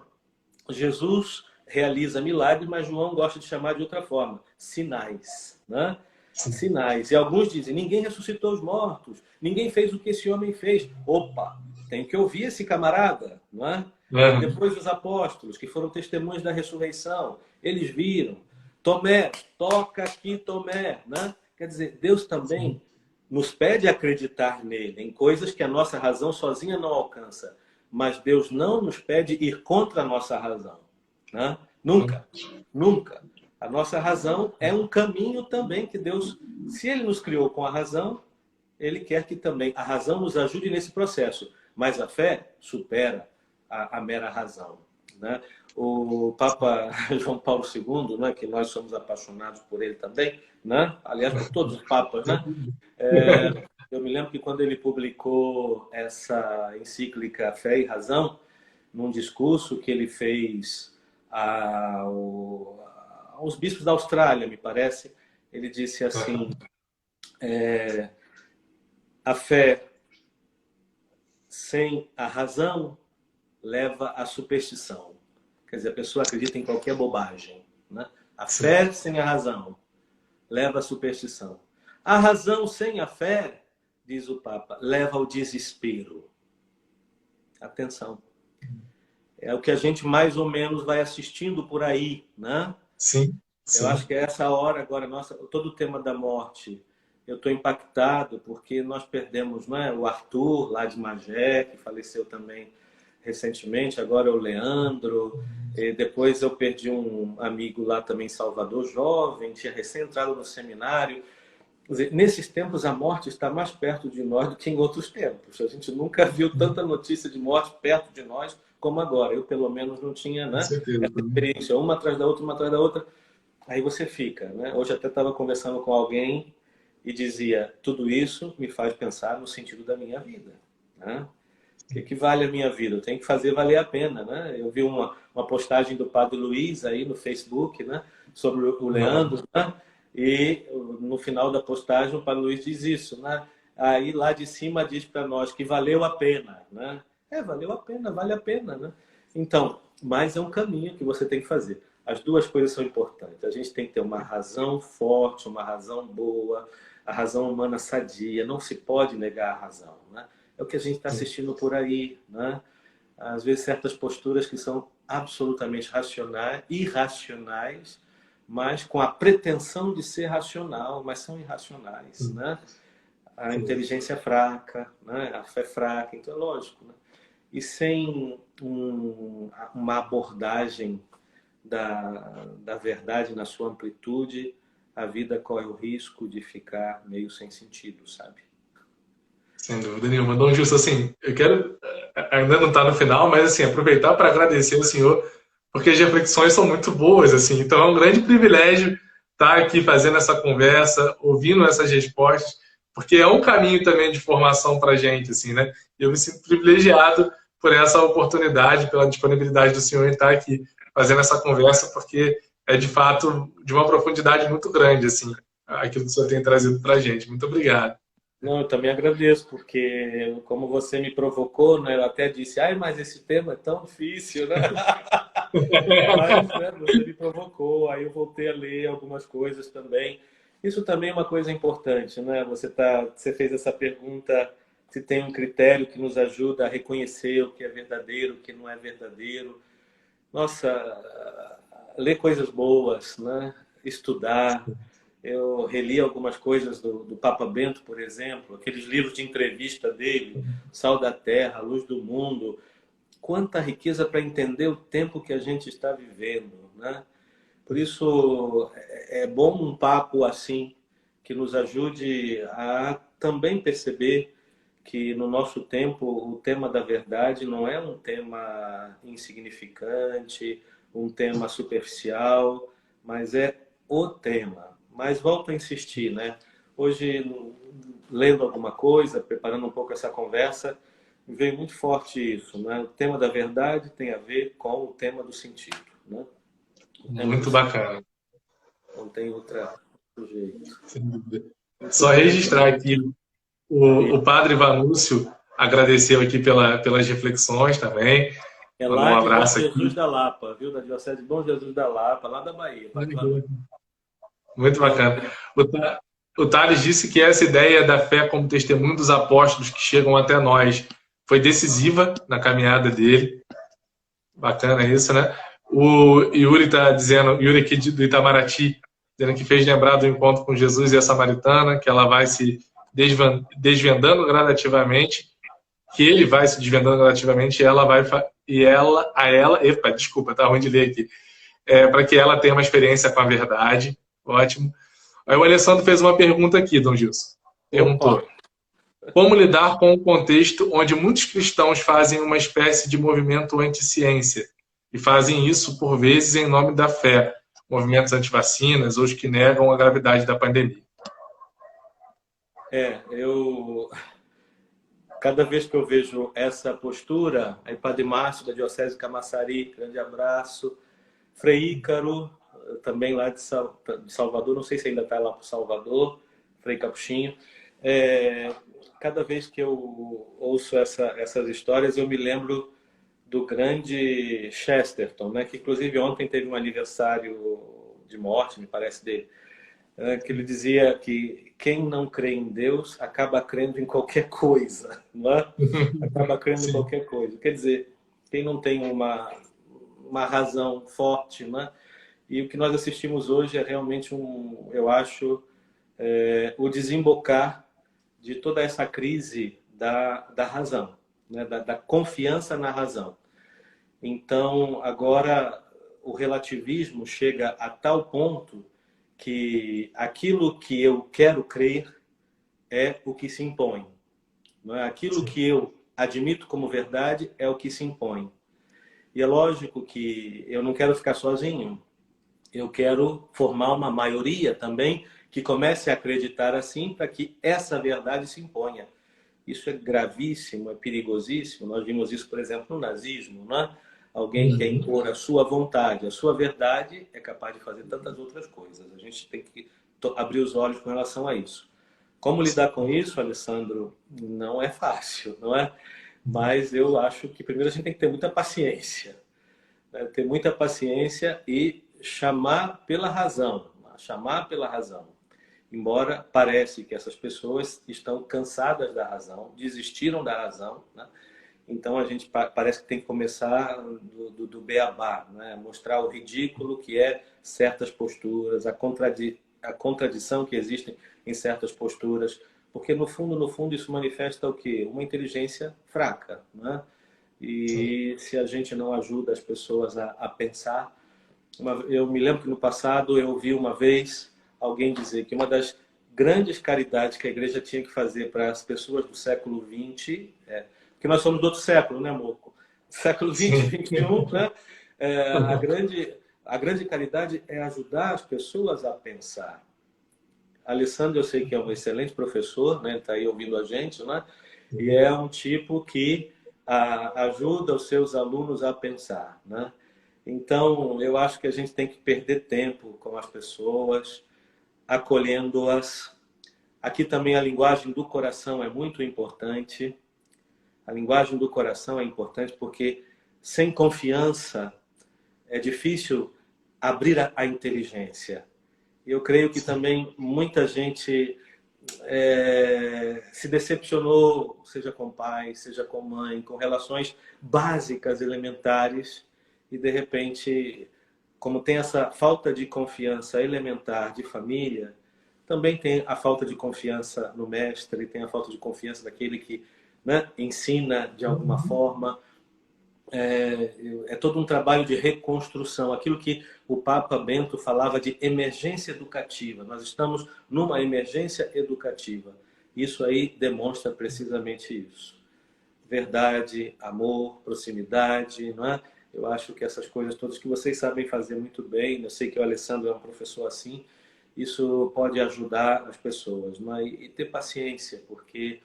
[SPEAKER 2] Jesus realiza milagres, mas João gosta de chamar de outra forma. Sinais, né?
[SPEAKER 1] Sim.
[SPEAKER 2] Sinais. E alguns dizem, ninguém ressuscitou os mortos. Ninguém fez o que esse homem fez. Opa, tem que ouvir esse camarada, não é?
[SPEAKER 1] É.
[SPEAKER 2] Depois os apóstolos, que foram testemunhas da ressurreição, eles viram. Tomé, toca aqui Tomé, né? Quer dizer, Deus também nos pede acreditar nele, em coisas que a nossa razão sozinha não alcança. Mas Deus não nos pede ir contra a nossa razão, né? Nunca, nunca. A nossa razão é um caminho também que Deus, se Ele nos criou com a razão, Ele quer que também a razão nos ajude nesse processo. Mas a fé supera a mera razão, né? O Papa João Paulo II, né, que nós somos apaixonados por ele também, né? Aliás, por todos os papas, né? Eu me lembro que quando ele publicou essa encíclica Fé e Razão, num discurso que ele fez aos bispos da Austrália, me parece, ele disse assim, a fé sem a razão leva à superstição. Quer dizer, a pessoa acredita em qualquer bobagem, né? A fé sem a razão leva à superstição. A razão sem a fé, diz o Papa, leva ao desespero. Atenção. É o que a gente mais ou menos vai assistindo por aí, né?
[SPEAKER 1] Sim,
[SPEAKER 2] Eu acho
[SPEAKER 1] sim.
[SPEAKER 2] que é essa hora agora, nossa, todo o tema da morte, eu estou impactado porque nós perdemos, não é, o Arthur, lá de Magé, que faleceu também recentemente, agora o Leandro, e depois eu perdi um amigo lá também em Salvador, jovem, tinha recém entrado no seminário. Quer dizer, nesses tempos a morte está mais perto de nós do que em outros tempos. A gente nunca viu tanta notícia de morte perto de nós como agora. Eu, pelo menos, não tinha,
[SPEAKER 1] Com
[SPEAKER 2] né,
[SPEAKER 1] certeza.
[SPEAKER 2] essa experiência, uma atrás da outra, uma atrás da outra. Aí você fica, né? Hoje até estava conversando com alguém e dizia, tudo isso me faz pensar no sentido da minha vida, né? O que vale a minha vida? Eu tenho que fazer valer a pena, né? Eu vi uma postagem do Padre Luiz aí no Facebook, né? Sobre o Leandro, né? E no final da postagem o Padre Luiz diz isso, né? Aí lá de cima diz para nós que valeu a pena, né? Valeu a pena, vale a pena, né? Então, mas é um caminho que você tem que fazer. As duas coisas são importantes. A gente tem que ter uma razão forte, uma razão boa, a razão humana sadia. Não se pode negar a razão, né? É o que a gente está assistindo por aí, né? Às vezes certas posturas que são absolutamente racionais, irracionais, mas com a pretensão de ser racional, mas são irracionais, né? A inteligência fraca, né? A fé fraca, então é lógico, né? E sem uma abordagem da verdade na sua amplitude, a vida corre o risco de ficar meio sem sentido, sabe?
[SPEAKER 1] Sem dúvida nenhuma. Dom Gilson, assim, eu quero, ainda não está no final, mas assim, aproveitar para agradecer ao senhor, porque as reflexões são muito boas, assim, então é um grande privilégio estar aqui fazendo essa conversa, ouvindo essas respostas, porque é um caminho também de formação para a gente, assim, né? Eu me sinto privilegiado por essa oportunidade, pela disponibilidade do senhor em estar aqui fazendo essa conversa, porque é de fato de uma profundidade muito grande, assim. aquilo que o senhor tem trazido para a gente. Muito obrigado.
[SPEAKER 2] Não, eu também agradeço, porque como você me provocou, né, eu até disse, ai, mas esse tema é tão difícil, né? Mas, né, você me provocou, aí eu voltei a ler algumas coisas também. Isso também é uma coisa importante, né? Você fez essa pergunta se tem um critério que nos ajuda a reconhecer o que é verdadeiro, o que não é verdadeiro. Nossa, ler coisas boas, né? Estudar. Eu reli algumas coisas do Papa Bento, por exemplo, aqueles livros de entrevista dele, Sal da Terra, Luz do Mundo. Quanta riqueza para entender o tempo que a gente está vivendo, né? Por isso é bom um papo assim que nos ajude a também perceber que no nosso tempo o tema da verdade não é um tema insignificante, um tema superficial, mas é o tema. Mas volto a insistir, né? Hoje, lendo alguma coisa, preparando um pouco essa conversa, veio muito forte isso, né? O tema da verdade tem a ver com o tema do sentido, né? O tema do
[SPEAKER 1] Muito
[SPEAKER 2] sentido
[SPEAKER 1] bacana.
[SPEAKER 2] não tem outro jeito. Muito
[SPEAKER 1] Só
[SPEAKER 2] bem.
[SPEAKER 1] registrar aqui, o padre Vanúcio agradeceu aqui pelas reflexões também.
[SPEAKER 2] É
[SPEAKER 1] Mandou
[SPEAKER 2] lá
[SPEAKER 1] um
[SPEAKER 2] de Bom
[SPEAKER 1] abraço
[SPEAKER 2] Jesus
[SPEAKER 1] aqui.
[SPEAKER 2] da Lapa, viu? Da Diocese de Bom Jesus da Lapa, lá da Bahia, Padre Vanús.
[SPEAKER 1] Muito
[SPEAKER 2] Não,
[SPEAKER 1] bacana. O Tales disse que essa ideia da fé como testemunho dos apóstolos que chegam até nós foi decisiva na caminhada dele. Bacana isso, né? O Yuri está dizendo, Yuri aqui do Itamaraty, dizendo que fez lembrar do encontro com Jesus e a Samaritana, que ela vai se desvendando gradativamente, que ele vai se desvendando gradativamente e ela vai epa, desculpa, tá ruim de ler aqui, para que ela tenha uma experiência com a verdade. Ótimo. Aí o Alessandro fez uma pergunta aqui, Dom Gilson.
[SPEAKER 2] opa,
[SPEAKER 1] Perguntou: como lidar com o contexto onde muitos cristãos fazem uma espécie de movimento anti-ciência e fazem isso, por vezes, em nome da fé, movimentos anti-vacinas ou os que negam a gravidade da pandemia?
[SPEAKER 2] eu cada vez que eu vejo essa postura, aí Padre Márcio da Diocese de Camaçari, grande abraço, Frei Ícaro, também lá de Salvador, não sei se ainda está lá para o Salvador, Frei Capuchinho. Cada vez que eu ouço essas histórias, eu me lembro do grande Chesterton, né? Que inclusive ontem teve um aniversário de morte, me parece, dele, que ele dizia que quem não crê em Deus acaba crendo em qualquer coisa, não é? Acaba crendo em
[SPEAKER 1] Sim.
[SPEAKER 2] qualquer coisa. Quer dizer, quem não tem uma razão forte, né? E o que nós assistimos hoje é realmente eu acho, o desembocar de toda essa crise da razão, né? Da confiança na razão. Então, agora o relativismo chega a tal ponto que aquilo que eu quero crer é o que se impõe. Não é? Aquilo
[SPEAKER 1] Sim.
[SPEAKER 2] que eu admito como verdade é o que se impõe. E é lógico que eu não quero ficar sozinho. Eu quero formar uma maioria também que comece a acreditar assim para que essa verdade se imponha. Isso é gravíssimo, é perigosíssimo. Nós vimos isso, por exemplo, no nazismo, né? Alguém quer
[SPEAKER 1] Uhum.
[SPEAKER 2] impor a sua vontade, a sua verdade, é capaz de fazer tantas outras coisas. A gente tem que abrir os olhos com relação a isso. Como lidar com isso, Alessandro? Não é fácil, não é? Mas eu acho que primeiro a gente tem que ter muita paciência, né? Ter muita paciência e chamar pela razão, chamar pela razão. Embora parece que essas pessoas estão cansadas da razão, desistiram da razão, né? Então a gente parece que tem que começar do beabá, né? Mostrar o ridículo que é certas posturas, a contradição que existe em certas posturas, porque no fundo isso manifesta o quê? Uma inteligência fraca, né?
[SPEAKER 1] Sim.
[SPEAKER 2] E se a gente não ajuda as pessoas a pensar, eu me lembro que no passado eu ouvi uma vez alguém dizer que uma das grandes caridades que a igreja tinha que fazer para as pessoas do século XX, porque nós somos do outro século, né, Moco? Século XX,
[SPEAKER 1] Sim.
[SPEAKER 2] XXI, né? A grande caridade é ajudar as pessoas a pensar. Alessandro, eu sei que é um excelente professor, né? Está aí ouvindo a gente, né? E é um tipo que ajuda os seus alunos a pensar, né? Então, eu acho que a gente tem que perder tempo com as pessoas, acolhendo-as. Aqui também a linguagem do coração é muito importante. A linguagem do coração é importante porque sem confiança é difícil abrir a inteligência. Eu creio que também muita gente se decepcionou, seja com pai, seja com mãe, com relações básicas, elementares, e de repente, como tem essa falta de confiança elementar de família, também tem a falta de confiança no mestre, tem a falta de confiança daquele que, né, ensina de alguma forma. É todo um trabalho de reconstrução, aquilo que o Papa Bento falava de emergência educativa. Nós estamos numa emergência educativa. Isso aí demonstra precisamente isso. Verdade, amor, proximidade, não é? Eu acho que essas coisas todas que vocês sabem fazer muito bem, eu sei que o Alessandro é um professor assim, isso pode ajudar as pessoas, mas e ter paciência, porque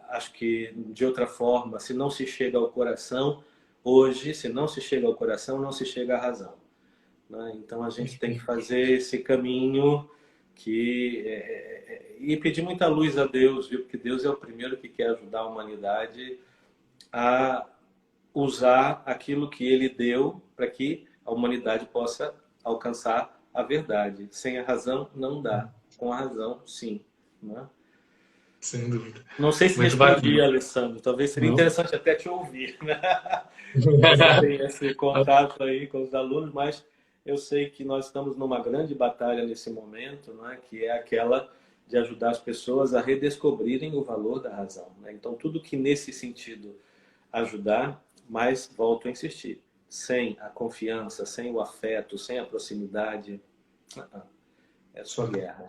[SPEAKER 2] acho que de outra forma, se não se chega ao coração, hoje, se não se chega ao coração, não se chega à razão, né? Então a gente tem que fazer esse caminho e pedir muita luz a Deus, viu? Porque Deus é o primeiro que quer ajudar a humanidade a usar aquilo que Ele deu para que a humanidade possa alcançar a verdade. Sem a razão, não dá. Com a razão, sim, né?
[SPEAKER 1] Sem dúvida.
[SPEAKER 2] Não sei se
[SPEAKER 1] Muito
[SPEAKER 2] respondi,
[SPEAKER 1] bacana.
[SPEAKER 2] Alessandro. Talvez seria
[SPEAKER 1] Não?
[SPEAKER 2] interessante até te ouvir, né? Você tem esse contato aí com os alunos, mas eu sei que nós estamos numa grande batalha nesse momento, né? Que é aquela de ajudar as pessoas a redescobrirem o valor da razão, né? Então, tudo que nesse sentido ajudar, mas volto a insistir, sem a confiança, sem o afeto, sem a proximidade, é só guerra.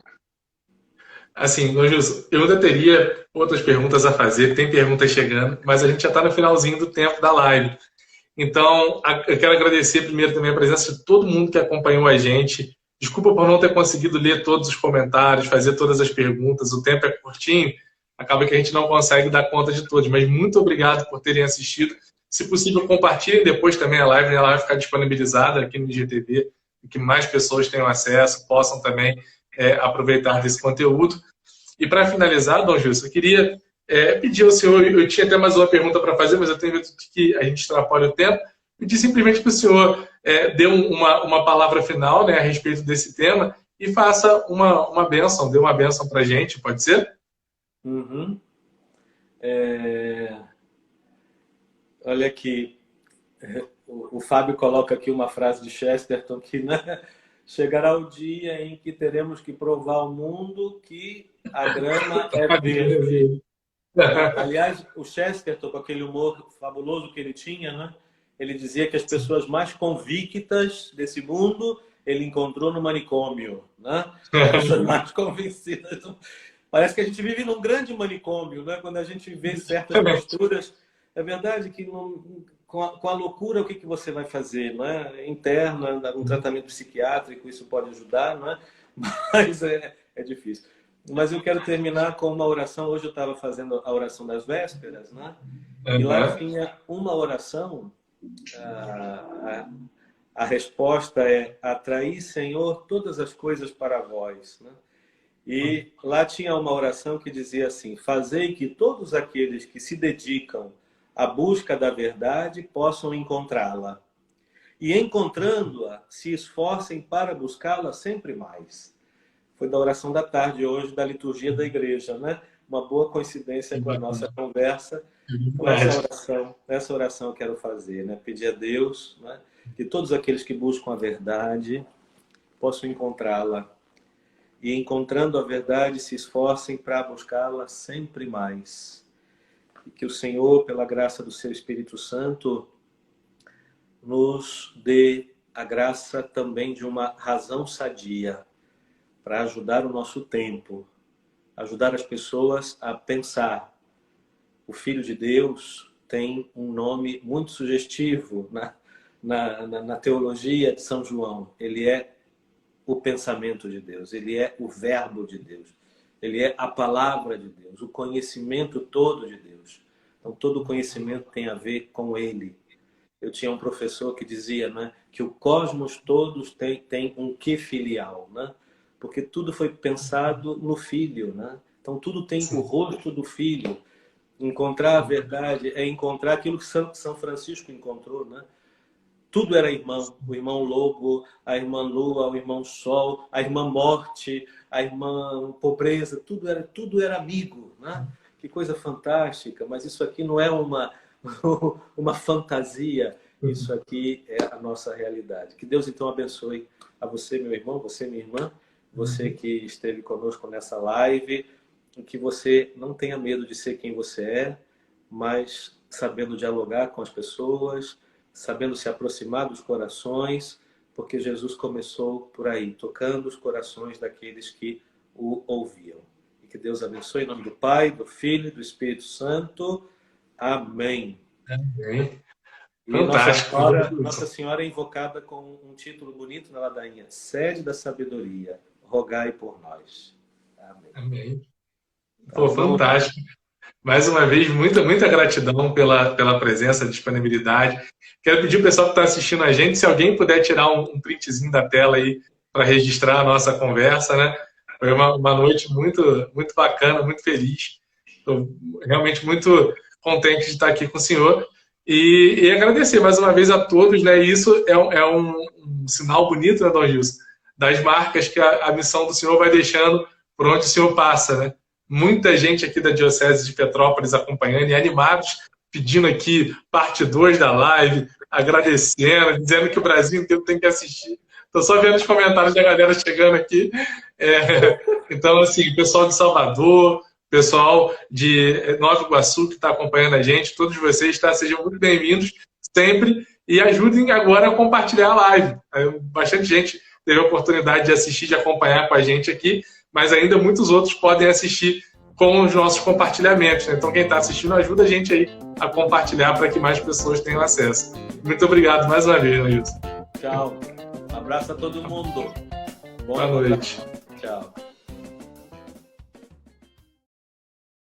[SPEAKER 1] Assim, Dom Gilson, eu ainda teria outras perguntas a fazer, tem perguntas chegando, mas a gente já está no finalzinho do tempo da live. Então, eu quero agradecer primeiro também a presença de todo mundo que acompanhou a gente. Desculpa por não ter conseguido ler todos os comentários, fazer todas as perguntas, o tempo é curtinho, acaba que a gente não consegue dar conta de todos, mas muito obrigado por terem assistido. Se possível, compartilhem depois também a live, né? Ela vai ficar disponibilizada aqui no IGTV, e que mais pessoas tenham acesso, possam também aproveitar desse conteúdo. E para finalizar, Dom Gilson, eu queria pedir ao senhor, eu tinha até mais uma pergunta para fazer, mas eu tenho medo de que a gente extrapole o tempo, pedir simplesmente que o senhor dê uma palavra final, né, a respeito desse tema e faça uma bênção, dê uma bênção para a gente, pode ser?
[SPEAKER 2] Uhum. Olha aqui, o Fábio coloca aqui uma frase de Chesterton que, né, chegará o dia em que teremos que provar ao mundo que a grama é verde. Aliás, o Chesterton, com aquele humor fabuloso que ele tinha, né, ele dizia que as pessoas mais convictas desse mundo ele encontrou no manicômio, né? As pessoas mais convencidas. Parece que a gente vive num grande manicômio, né? Quando a gente vê certas posturas, é verdade que com a loucura o que você vai fazer, não é? Interna, um tratamento psiquiátrico, isso pode ajudar, não é? Mas é difícil. Mas eu quero terminar com uma oração. Hoje eu estava fazendo a oração das vésperas, né? E lá tinha uma oração. A resposta é: atraí, Senhor, todas as coisas para vós, né? E lá tinha uma oração que dizia assim: fazei que todos aqueles que se dedicam à busca da verdade possam encontrá-la. E encontrando-a, se esforcem para buscá-la sempre mais. Foi da oração da tarde hoje, da liturgia da igreja, né? Uma boa coincidência com a nossa conversa. Então, essa oração eu quero fazer, né? Pedir a Deus, né, que todos aqueles que buscam a verdade possam encontrá-la. E encontrando a verdade, se esforcem para buscá-la sempre mais. E que o Senhor, pela graça do seu Espírito Santo, nos dê a graça também de uma razão sadia para ajudar o nosso tempo, ajudar as pessoas a pensar. O Filho de Deus tem um nome muito sugestivo na teologia de São João. Ele é o pensamento de Deus, ele é o verbo de Deus, ele é a palavra de Deus, o conhecimento todo de Deus. Então, todo conhecimento tem a ver com ele. Eu tinha um professor que dizia, né, que o cosmos todos tem um quê filial, né? Porque tudo foi pensado no filho, né? Então tudo tem o
[SPEAKER 1] Sim.
[SPEAKER 2] rosto do filho. Encontrar a verdade é encontrar aquilo que São Francisco encontrou, né? Tudo era irmão. O irmão lobo, a irmã lua, o irmão sol, a irmã morte, a irmã pobreza. Tudo era amigo, né? Que coisa fantástica. Mas isso aqui não é uma fantasia. Isso aqui é a nossa realidade. Que Deus então abençoe a você, meu irmão, você, minha irmã, você que esteve conosco nessa live, e que você não tenha medo de ser quem você é, mas sabendo dialogar com as pessoas, sabendo se aproximar dos corações, porque Jesus começou por aí, tocando os corações daqueles que o ouviam. E que Deus abençoe em nome do Pai, do Filho e do Espírito Santo. Amém.
[SPEAKER 1] Amém.
[SPEAKER 2] E
[SPEAKER 1] Fantástico.
[SPEAKER 2] Nossa Senhora é invocada com um título bonito na ladainha: Sede da Sabedoria, rogai por nós. Amém.
[SPEAKER 1] Amém. Pô, fantástico. Mais uma vez, muita gratidão pela presença, disponibilidade. Quero pedir ao pessoal que está assistindo a gente, se alguém puder tirar um printzinho da tela aí para registrar a nossa conversa, né? Foi uma noite muito bacana, muito feliz. Estou realmente muito contente de estar aqui com o senhor. E agradecer mais uma vez a todos, né? E isso é um sinal bonito, né, Dom Gilson? Das marcas que a missão do senhor vai deixando por onde o senhor passa, né? Muita gente aqui da Diocese de Petrópolis acompanhando e animados, pedindo aqui parte 2 da live, agradecendo, dizendo que o Brasil inteiro tem que assistir. Estou só vendo os comentários da galera chegando aqui. Então, assim, pessoal de Salvador, pessoal de Nova Iguaçu que está acompanhando a gente, todos vocês, tá? Sejam muito bem-vindos sempre e ajudem agora a compartilhar a live. Bastante gente teve a oportunidade de assistir, de acompanhar com a gente aqui, mas ainda muitos outros podem assistir com os nossos compartilhamentos, né? Então, quem está assistindo, ajuda a gente aí a compartilhar para que mais pessoas tenham acesso. Muito obrigado mais uma vez, Nilson.
[SPEAKER 2] Tchau. Um abraço a todo mundo.
[SPEAKER 1] Boa noite.
[SPEAKER 2] Tchau.